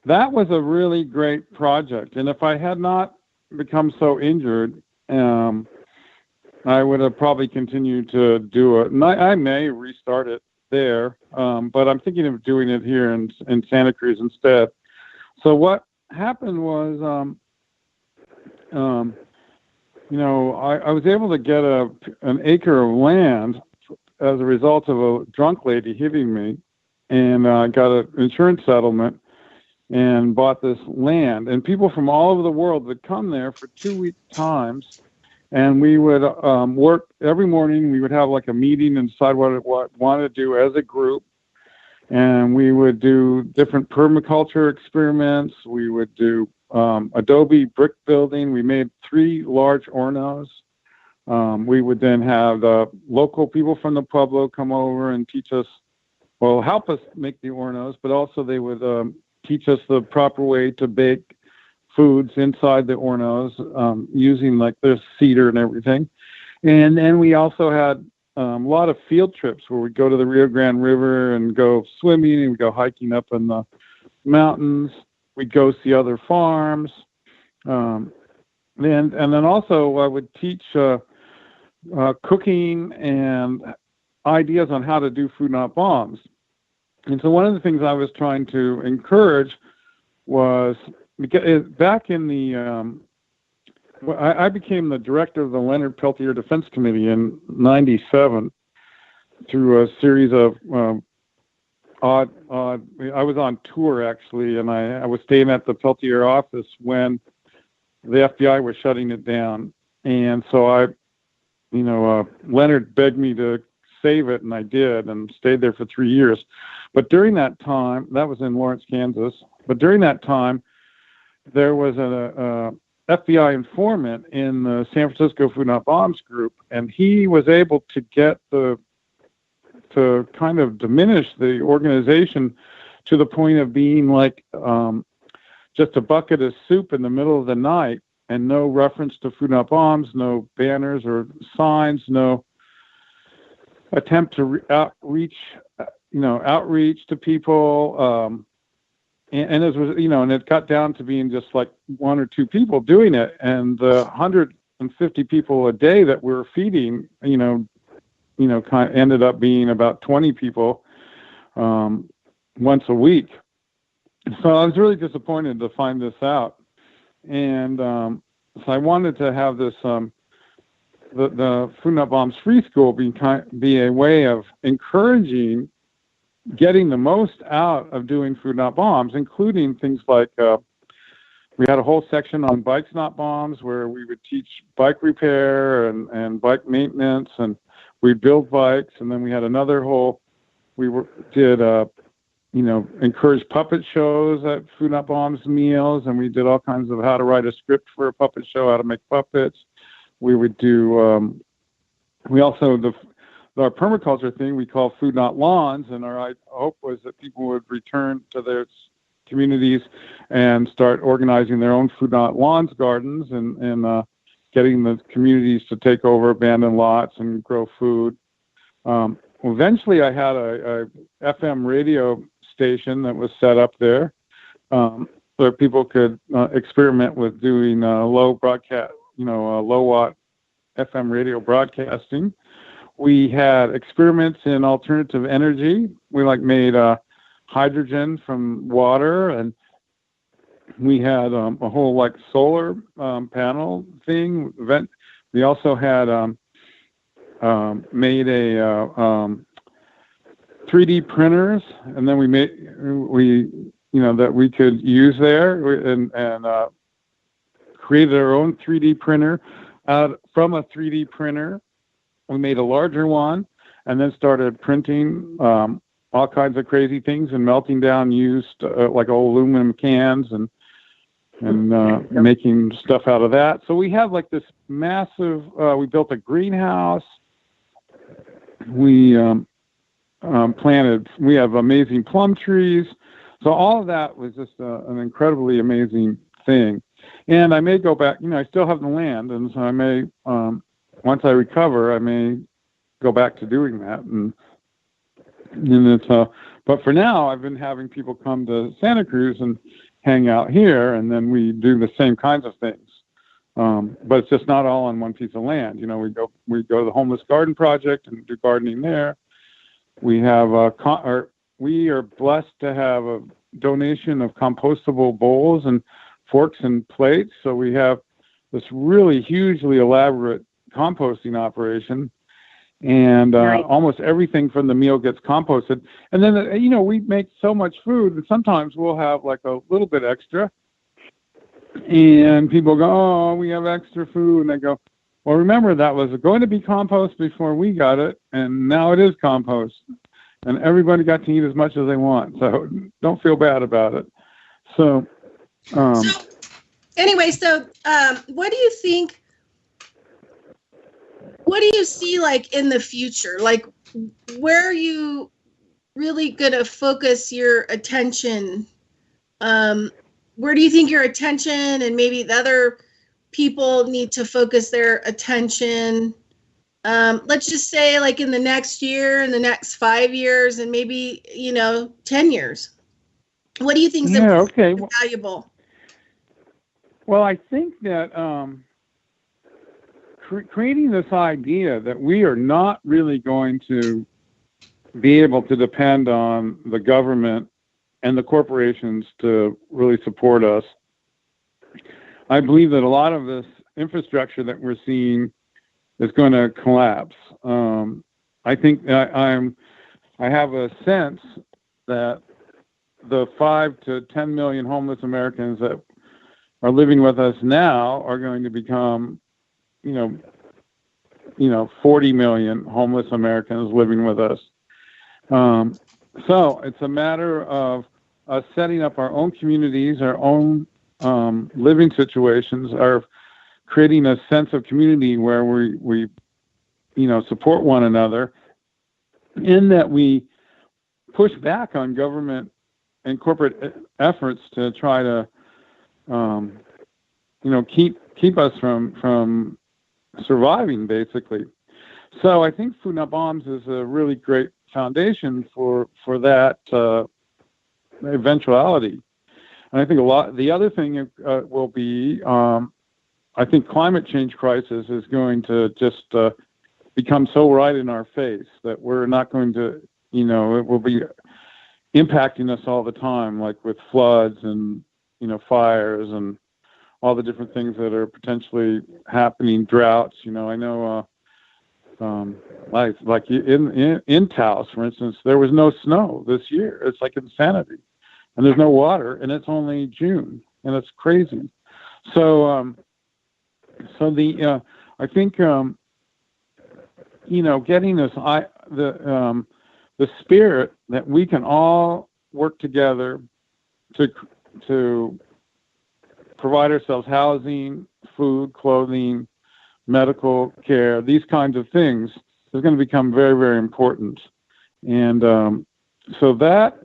S9: that was a really great project. And if I had not become so injured, I would have probably continued to do it. And I may restart it there, but I'm thinking of doing it here in Santa Cruz instead. So what happened was, I was able to get an acre of land as a result of a drunk lady hitting me, and I got an insurance settlement and bought this land. And people from all over the world would come there for 2-week times, and we would work every morning. We would have like a meeting and decide what we want to do as a group. And we would do different permaculture experiments. We would do adobe brick building. We made 3 large hornos. We would then have the local people from the Pueblo come over and teach us, help us make the hornos, but also they would teach us the proper way to bake foods inside the hornos using like the cedar and everything. And then we also had a lot of field trips where we'd go to the Rio Grande River and go swimming, and we'd go hiking up in the mountains. We'd go see other farms. And then also I would teach cooking and ideas on how to do food not bombs. And so one of the things I was trying to encourage was, back in the, I became the director of the Leonard Peltier Defense Committee in '97 through a series of odd. I was on tour actually, and I was staying at the Peltier office when the FBI was shutting it down. And so Leonard begged me to save it, and I did, and stayed there for 3 years. But during that time, that was in Lawrence, Kansas. But during that time, there was a FBI informant in the San Francisco Food Not Bombs group, and he was able to get to kind of diminish the organization to the point of being like just a bucket of soup in the middle of the night, and no reference to Food Not Bombs, no banners or signs, no attempt to outreach to people. And it was, and it got down to being just like one or two people doing it, and the 150 people a day that we're feeding, kind of ended up being about 20 people once a week. So I was really disappointed to find this out, and so I wanted to have this the Food Not Bombs Free School be a way of encouraging getting the most out of doing Food Not Bombs, including things like we had a whole section on Bikes Not Bombs where we would teach bike repair and bike maintenance, and we'd build bikes. And then we had another encourage puppet shows at Food Not Bombs meals, and we did all kinds of how to write a script for a puppet show, how to make puppets. We would do, our permaculture thing we call Food Not Lawns, and our hope was that people would return to their communities and start organizing their own Food Not Lawns gardens and getting the communities to take over abandoned lots and grow food. Eventually, I had a FM radio station that was set up there where people could experiment with doing low broadcast, low watt FM radio broadcasting. We had experiments in alternative energy. We made hydrogen from water, and we had a whole solar panel thing. We also had made a 3D printers, and then that we could use there, and created our own 3D printer out from a 3D printer. We made a larger one, and then started printing all kinds of crazy things and melting down used old aluminum cans and making stuff out of that. So we have this massive. We built a greenhouse. We planted. We have amazing plum trees. So all of that was just an incredibly amazing thing. And I may go back. I still have the land, and so I may. Once I recover, I may go back to doing that, and it's. But for now, I've been having people come to Santa Cruz and hang out here, and then we do the same kinds of things. But it's just not all on one piece of land. We go to the Homeless Garden Project and do gardening there. We have we are blessed to have a donation of compostable bowls and forks and plates. So we have this really hugely elaborate composting operation, and almost everything from the meal gets composted. And then we make so much food, and sometimes we'll have a little bit extra, and people go, "Oh, we have extra food," and I go, "Well, remember that was going to be compost before we got it, and now it is compost, and everybody got to eat as much as they want, so don't feel bad about it." So
S8: anyway, what do you think? What do you see in the future? Where are you really going to focus your attention? Where do you think your attention and maybe the other people need to focus their attention? Let's just say in the next year, in the next 5 years, and maybe, 10 years. What do you think is valuable?
S9: Well, I think that creating this idea that we are not really going to be able to depend on the government and the corporations to really support us. I believe that a lot of this infrastructure that we're seeing is going to collapse. I think I have a sense that the 5 to 10 million homeless Americans that are living with us now are going to become, 40 million homeless Americans living with us. So it's a matter of us setting up our own communities, our own living situations, our creating a sense of community where we support one another, in that we push back on government and corporate efforts to try to keep us from surviving, basically. So I think Food Not Bombs is a really great foundation for that eventuality. And I think the other thing will be, I think climate change crisis is going to just become so right in our face that we're not going to, it will be impacting us all the time, like with floods and, fires and all the different things that are potentially happening, droughts. I know, like in Taos, for instance, there was no snow this year. It's like insanity, and there's no water, and it's only June, and it's crazy. So, I think, getting the spirit that we can all work together to provide ourselves housing, food, clothing, medical care, these kinds of things is going to become very, very important. And so that,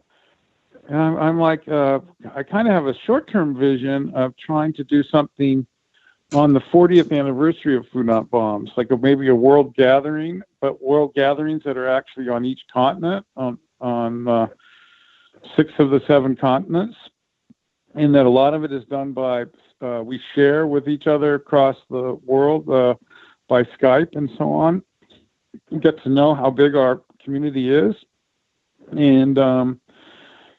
S9: I'm like, I kind of have a short-term vision of trying to do something on the 40th anniversary of Food Not Bombs, like maybe a world gathering, but world gatherings that are actually on each continent, on 6 of the 7 continents, and that a lot of it is done by, we share with each other across the world by Skype and so on. We get to know how big our community is and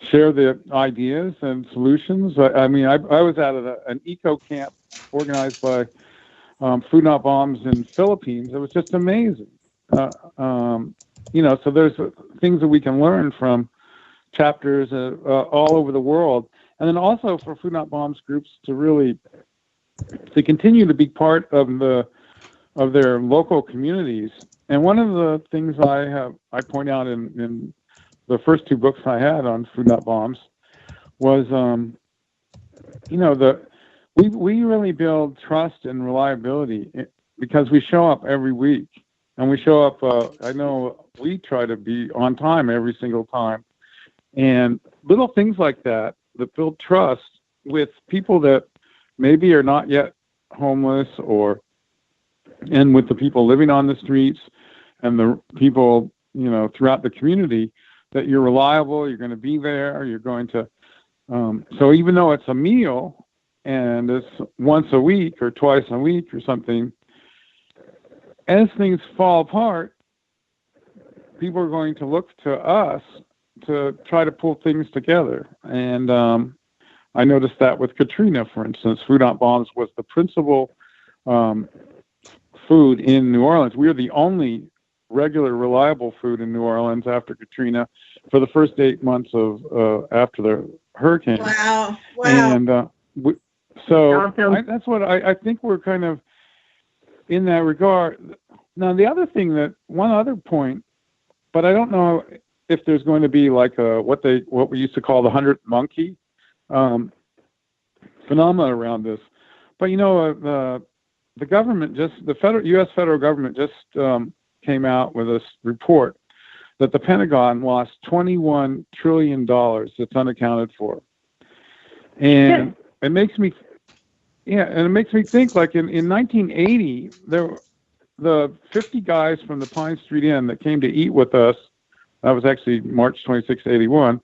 S9: share the ideas and solutions. I was at an eco camp organized by Food Not Bombs in the Philippines. It was just amazing. So there's things that we can learn from chapters all over the world. And then also for Food Not Bombs groups to continue to be part of their local communities. And one of the things I point out in the first 2 books I had on Food Not Bombs was, we really build trust and reliability because we show up every week, and we show up. I know we try to be on time every single time, and little things like that build trust with people that maybe are not yet homeless, and with the people living on the streets and the people throughout the community, that you're reliable, you're going to be there, you're going to. So even though it's a meal and it's once a week or twice a week or something, as things fall apart, people are going to look to us to try to pull things together. And I noticed that with Katrina, for instance. Food Not Bombs was the principal food in New Orleans. We were the only regular, reliable food in New Orleans after Katrina for the first 8 months of after the hurricane.
S14: Wow.
S9: And that's what I think we're kind of in that regard. Now, the other thing one other point, but I don't know if there's going to be like what we used to call the 100th monkey phenomena around this. But the government the U.S. federal government just came out with a report that the Pentagon lost $21 trillion that's unaccounted for. And it makes me think, like in 1980, the 50 guys from the Pine Street Inn that came to eat with us, that was actually March 26, 81,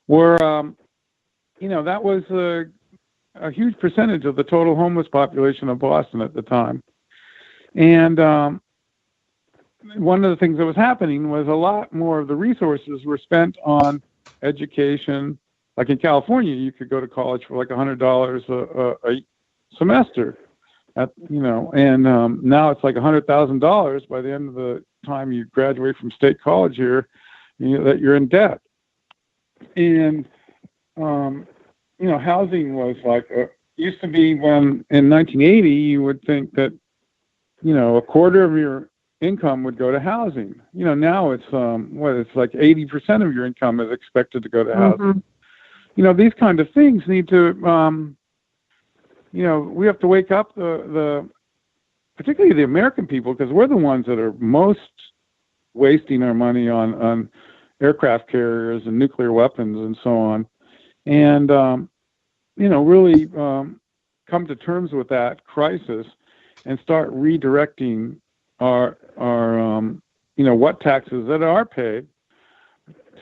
S9: were, that was a huge percentage of the total homeless population of Boston at the time. And one of the things that was happening was a lot more of the resources were spent on education. Like in California, you could go to college for like $100 a semester, and now it's like $100,000 by the end of the time you graduate from state college here, that you're in debt. And housing was like used to be when in 1980 you would think that a quarter of your income would go to housing. Now it's it's like 80% of your income is expected to go to housing. These kind of things need to, we have to wake up particularly the American people, because we're the ones that are most wasting our money on aircraft carriers and nuclear weapons and so on. And, really come to terms with that crisis and start redirecting our what taxes that are paid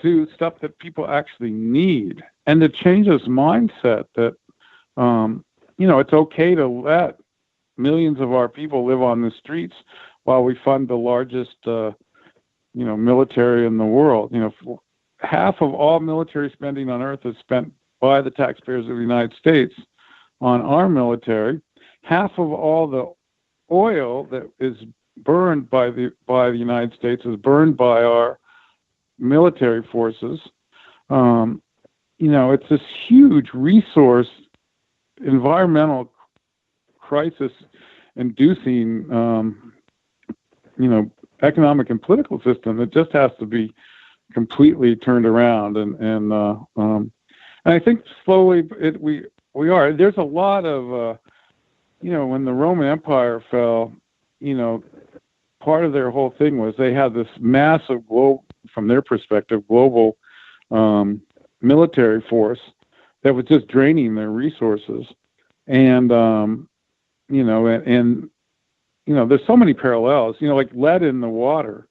S9: to stuff that people actually need, and to change this mindset that, it's okay to let millions of our people live on the streets while we fund the largest, military in the world. Half of all military spending on earth is spent by the taxpayers of the United States on our military. Half of all the oil that is burned by the United States is burned by our military forces. It's this huge resource, environmental crisis inducing, economic and political system that just has to be completely turned around. And I think slowly we are. There's a lot of, when the Roman Empire fell, part of their whole thing was they had this massive from their perspective, global military force that was just draining their resources. And, there's so many parallels, like lead in the water.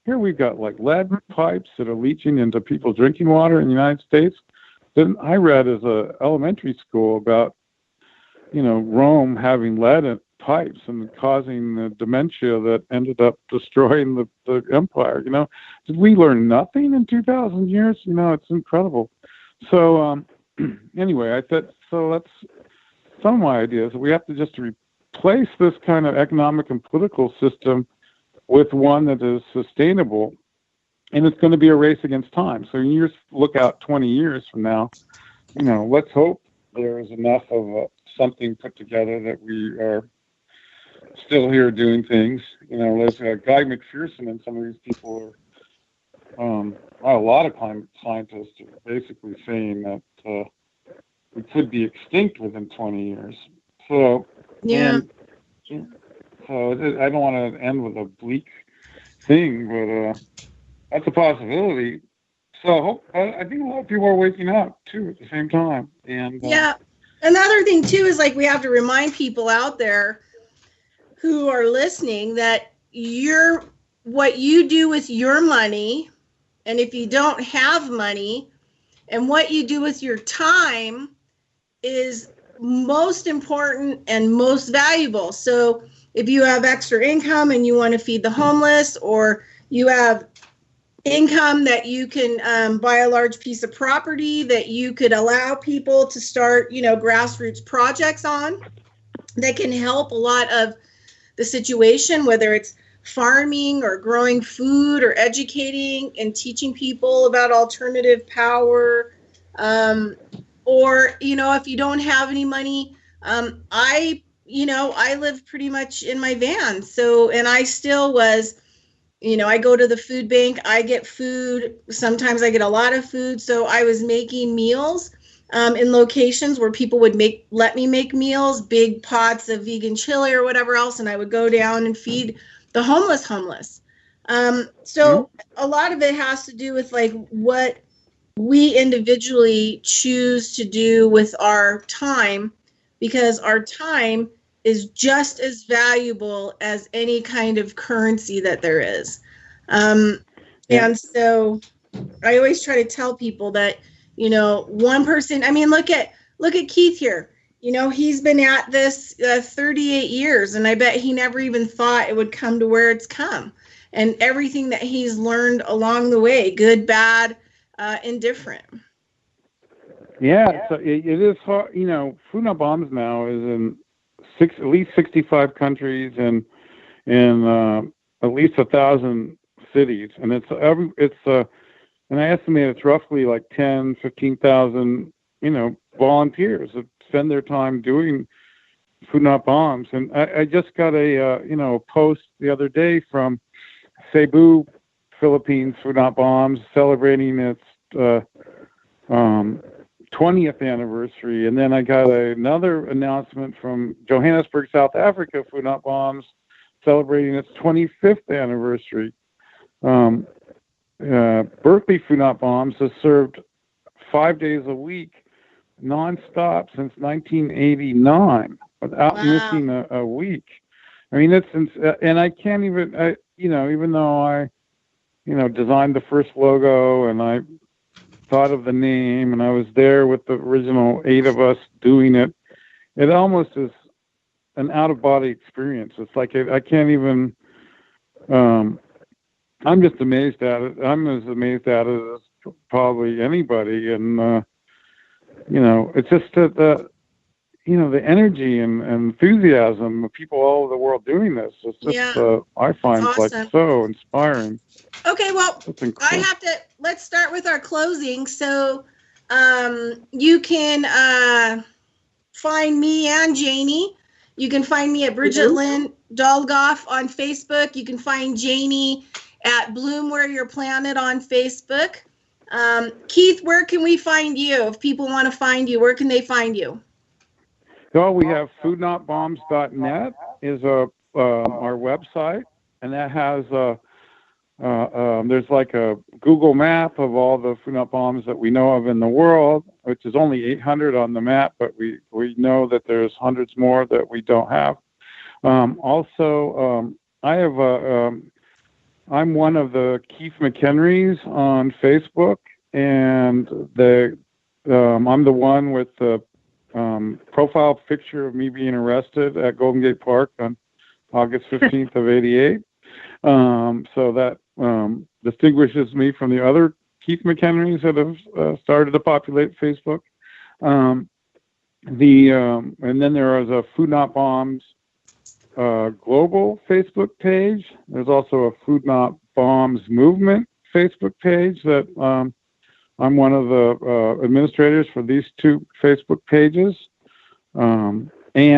S9: Here we've got like lead pipes that are leaching into people's drinking water in the United States. Then I read as a elementary school about, Rome having lead in pipes and causing the dementia that ended up destroying the empire. Did we learn nothing in 2,000 years? It's incredible. So anyway, I thought, so that's some of my ideas. We have to just replace this kind of economic and political system with one that is sustainable, and it's going to be a race against time. So you just look out 20 years from now, let's hope there is enough of something put together that we are still here doing things. There's Guy McPherson and some of these people are, a lot of climate scientists are basically saying that we could be extinct within 20 years. So,
S8: yeah.
S9: So I don't want to end with a bleak thing, but that's a possibility. So I think a lot of people are waking up too at the same time. And
S8: yeah. Another thing too is like we have to remind people out there who are listening that what you do with your money, and if you don't have money, and what you do with your time is most important and most valuable. So if you have extra income and you want to feed the homeless, or you have income that you can buy a large piece of property that you could allow people to start, grassroots projects on that can help a lot of the situation, whether it's farming or growing food or educating and teaching people about alternative power. Or, if you don't have any money, I live pretty much in my van. So, and I still was, I go to the food bank, I get food. Sometimes I get a lot of food. So I was making meals in locations where people would let me make meals, big pots of vegan chili or whatever else. And I would go down and feed the homeless. So a lot of it has to do with like what we individually choose to do with our time, because our time is just as valuable as any kind of currency that there is. And so I always try to tell people that, one person, look at Keith here. He's been at this 38 years, and I bet he never even thought it would come to where it's come. And everything that he's learned along the way, good, bad, indifferent.
S9: Yeah, so it is hard. Food Not Bombs now is in at least 65 countries and at least 1,000 cities, and and I estimate it's roughly like 15,000 volunteers that spend their time doing Food Not Bombs. And I just got a post the other day from Cebu, Philippines, Food Not Bombs, celebrating its 20th anniversary. And then I got another announcement from Johannesburg, South Africa, Food Not Bombs, celebrating its 25th anniversary. Berkeley Food Not Bombs has served 5 days a week, nonstop since 1989, without missing a week. I mean, and I can't even, even though I, designed the first logo and I thought of the name and I was there with the original 8 of us doing it, it almost is an out-of-body experience. It's like I can't even, I'm just amazed at it. I'm as amazed at it as probably anybody. And, it's just the energy and enthusiasm of people all over the world doing this. It's just, I find
S8: awesome.
S9: like so inspiring.
S8: Okay, well, let's start with our closing. So you can find me and Jannie. You can find me at Bridgette Lynn Dolgoff on Facebook. You can find Jannie at Bloom Where Your Planet on Facebook. Keith, where can we find you? If people want to find you, where can they find you?
S9: So we have foodnotbombs.net is our website, and that has there's like a Google map of all the Food Not Bombs that we know of in the world, which is only 800 on the map, but we know that there's hundreds more that we don't have. Also, I have I'm one of the Keith McHenrys on Facebook, and I'm the one with the profile picture of me being arrested at Golden Gate Park on August 15th of '88. So that distinguishes me from the other Keith McHenrys that have started to populate Facebook. And then there is a Food Not Bombs global Facebook page. There's also a Food Not Bombs movement Facebook page that I'm one of the administrators for these 2 Facebook pages. And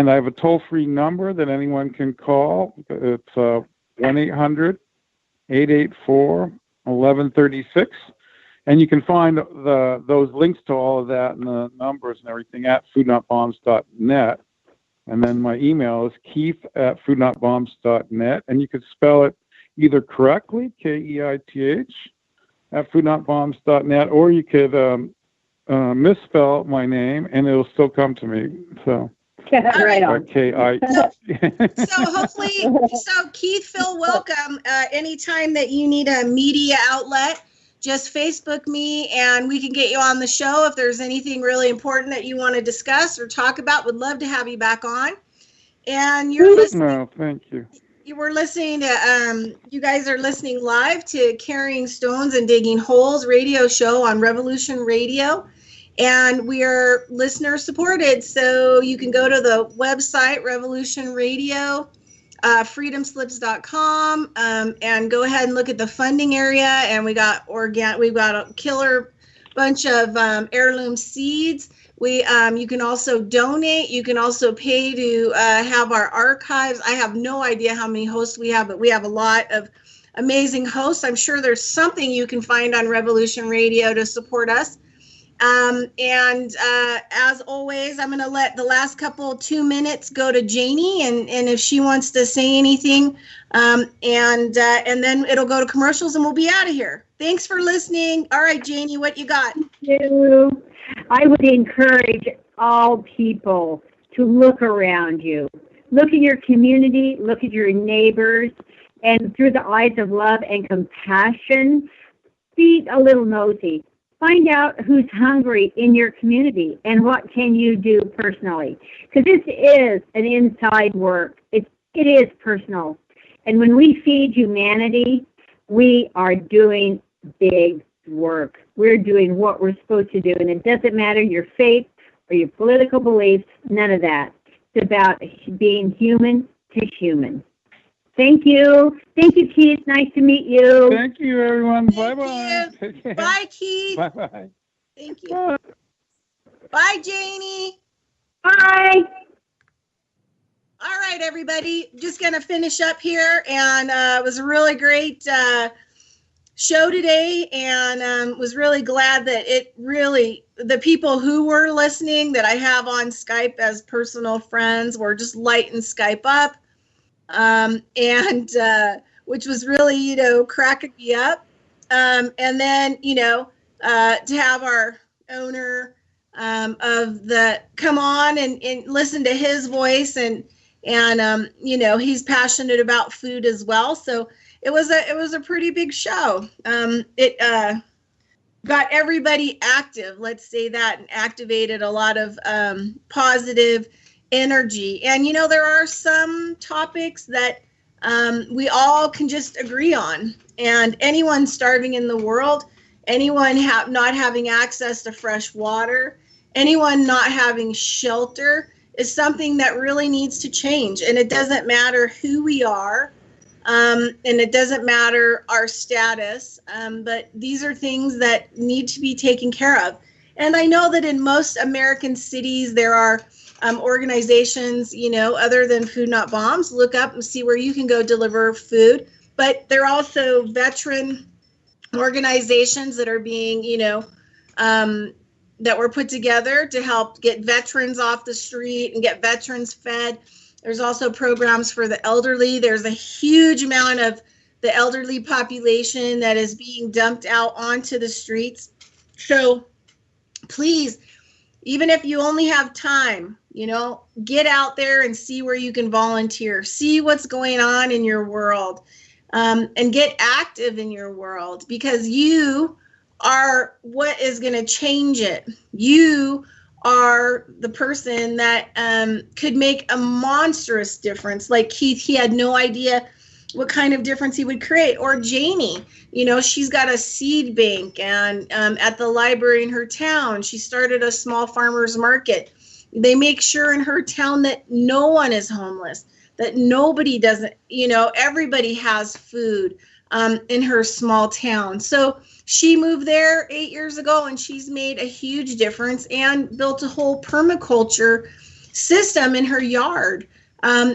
S9: I have a toll-free number that anyone can call. It's 1-800-884-1136. And you can find those links to all of that and the numbers and everything at foodnotbombs.net. And then my email is keith@foodnotbombs.net. And you could spell it either correctly, Keith, at foodnotbombs.net, or you could misspell my name and it'll still come to me. So
S7: right on.
S8: So hopefully, Keith, feel welcome. Anytime that you need a media outlet, just Facebook me and we can get you on the show. If there's anything really important that you want to discuss or talk about, would love to have you back on. And you're listening.
S9: No, thank you.
S8: You were listening to, you guys are listening live to Carrying Stones and Digging Holes radio show on Revolution Radio. And we are listener supported. So you can go to the website, Revolution Radio, freedomslips.com, and go ahead and look at the funding area. And we've got a killer bunch of heirloom seeds. You can also donate. You can also pay to have our archives. I have no idea how many hosts we have, but we have a lot of amazing hosts. I'm sure there's something you can find on Revolution Radio to support us. And as always, I'm going to let the last 2 minutes go to Jannie, and if she wants to say anything, and then it'll go to commercials and we'll be out of here. Thanks for listening. All right, Jannie, what you got?
S7: Thank you. I would encourage all people to look around you. Look at your community, look at your neighbors, and through the eyes of love and compassion, be a little nosy. Find out who's hungry in your community and what can you do personally. Because this is an inside work. It is personal. And when we feed humanity, we are doing big work. We're doing what we're supposed to do. And it doesn't matter your faith or your political beliefs, none of that. It's about being human to human. Thank you. Thank you, Keith. Nice to meet you.
S9: Thank you, everyone. Bye-bye.
S8: Bye, Keith.
S9: Bye-bye.
S8: Thank you. Bye, Jannie.
S7: Bye.
S8: All right, everybody. Just going to finish up here. And it was a really great show today. And was really glad that the people who were listening that I have on Skype as personal friends were just lighting Skype up. Which was really, cracking me up. And then, to have our owner come on and listen to his voice and he's passionate about food as well. So it was a pretty big show. It got everybody active, let's say that, and activated a lot of positive energy. And, there are some topics that we all can just agree on. And anyone starving in the world, anyone not having access to fresh water, anyone not having shelter is something that really needs to change. And it doesn't matter who we are, and it doesn't matter our status, but these are things that need to be taken care of. And I know that in most American cities, there are organizations, other than Food Not Bombs. Look up and see where you can go deliver food. But there are also veteran organizations that are being, that were put together to help get veterans off the street and get veterans fed. There's also programs for the elderly. There's a huge amount of the elderly population that is being dumped out onto the streets. So please, even if you only have time, get out there and see where you can volunteer. See what's going on in your world, and get active in your world, because you are what is going to change it. You are the person that could make a monstrous difference. Like Keith, he had no idea what kind of difference he would create. Or Jannie, she's got a seed bank, and at the library in her town, she started a small farmer's market. They make sure in her town that no one is homeless, that nobody doesn't, everybody has food in her small town. So she moved there 8 years ago, and she's made a huge difference and built a whole permaculture system in her yard,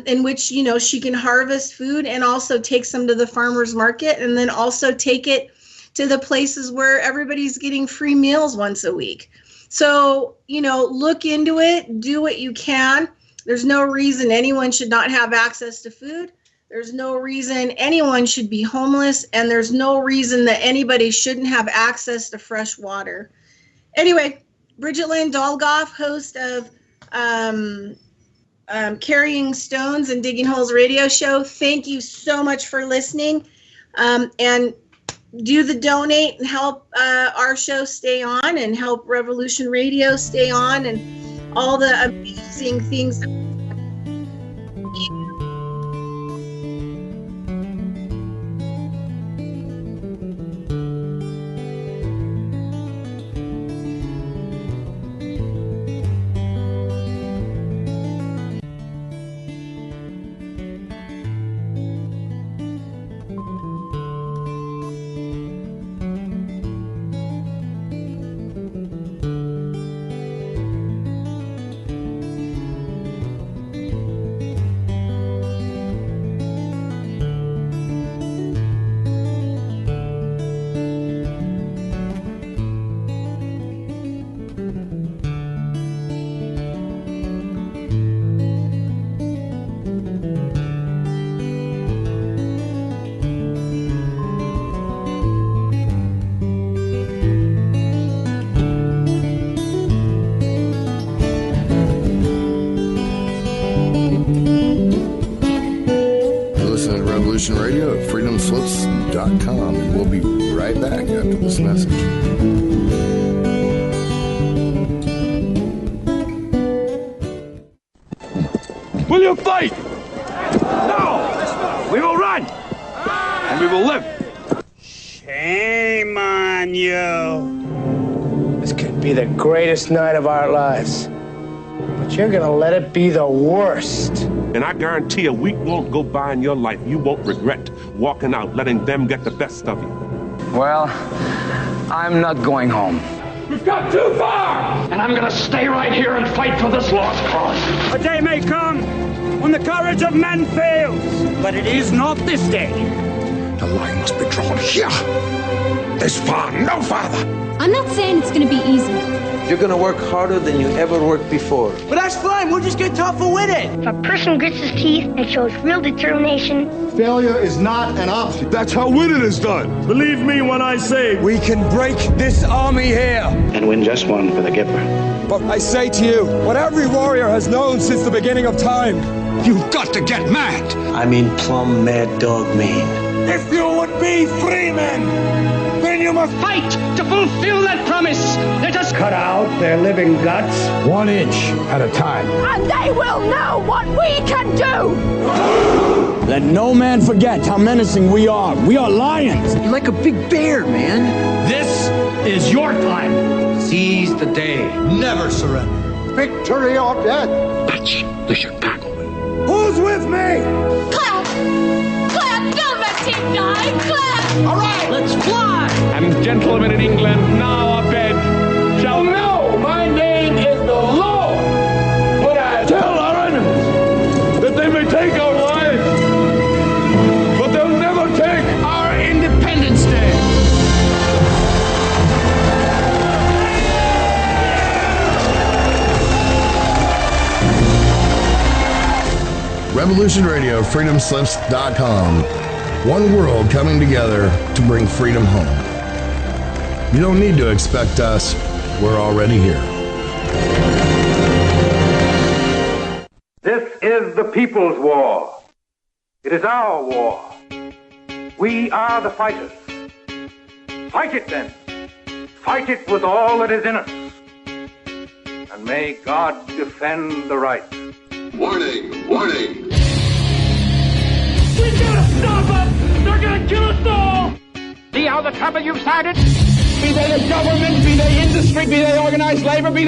S8: in which, she can harvest food and also take some to the farmer's market, and then also take it to the places where everybody's getting free meals once a week. So, look into it, do what you can. There's no reason anyone should not have access to food. There's no reason anyone should be homeless, and there's no reason that anybody shouldn't have access to fresh water. Anyway, Bridgette Lynn Dolgoff, host of Carrying Stones and Digging Holes radio show. Thank you so much for listening, and do the donate and help our show stay on, and help Revolution Radio stay on, and all the amazing things.
S5: Radio at freedomslips.com, and we'll be right back after this message.
S14: Will you fight? No! We will run! And we will live!
S15: Shame on you. This could be the greatest night of our lives. But you're gonna let it be the worst.
S14: And I guarantee a week won't go by in your life you won't regret walking out, letting them get the best of you.
S16: Well, I'm not going home.
S14: We've got too far!
S16: And I'm gonna stay right here and fight for this lost cause.
S15: A day may come when the courage of men fails. But it is not this day.
S17: The line must be drawn here. This far, no farther.
S18: I'm not saying it's going to be easy.
S19: You're going to work harder than you ever worked before.
S15: But that's fine. We'll just get tougher with it.
S20: If a person grits his teeth and shows real determination,
S2: failure is not an option.
S17: That's how winning is done.
S15: Believe me when I say we can break this army here.
S21: And win just one for the Gipper.
S15: But I say to you, what every warrior has known since the beginning of time.
S17: You've got to get mad.
S19: I mean plumb mad dog mean.
S15: If you would be free men, then you must fight to fulfill that promise. Let us
S21: cut out their living guts 1 inch at a time.
S20: And they will know what we can do.
S15: Let no man forget how menacing we are. We are lions.
S19: You're like a big bear, man.
S15: This is your time.
S19: Seize the day.
S17: Never surrender.
S2: Victory or death.
S17: That's the Chicago way.
S15: Who's with me?
S20: Clap! Clap! Don't let him die! Clap!
S15: All right,
S19: let's fly!
S9: And gentlemen in England now abed shall
S15: know my name is the Lord. But I tell our enemies that they may take our lives, but they'll never take our Independence Day.
S5: Revolution Radio, freedomslips.com. One world coming together to bring freedom home. You don't need to expect us. We're already here.
S21: This is the people's war. It is our war. We are the fighters. Fight it then. Fight it with all that is in us. And may God defend the right.
S17: Warning, warning.
S15: We gotta stop them! They're gonna kill us all! See how the trouble you've started? Be they the government, be they industry, be they organized labor, be they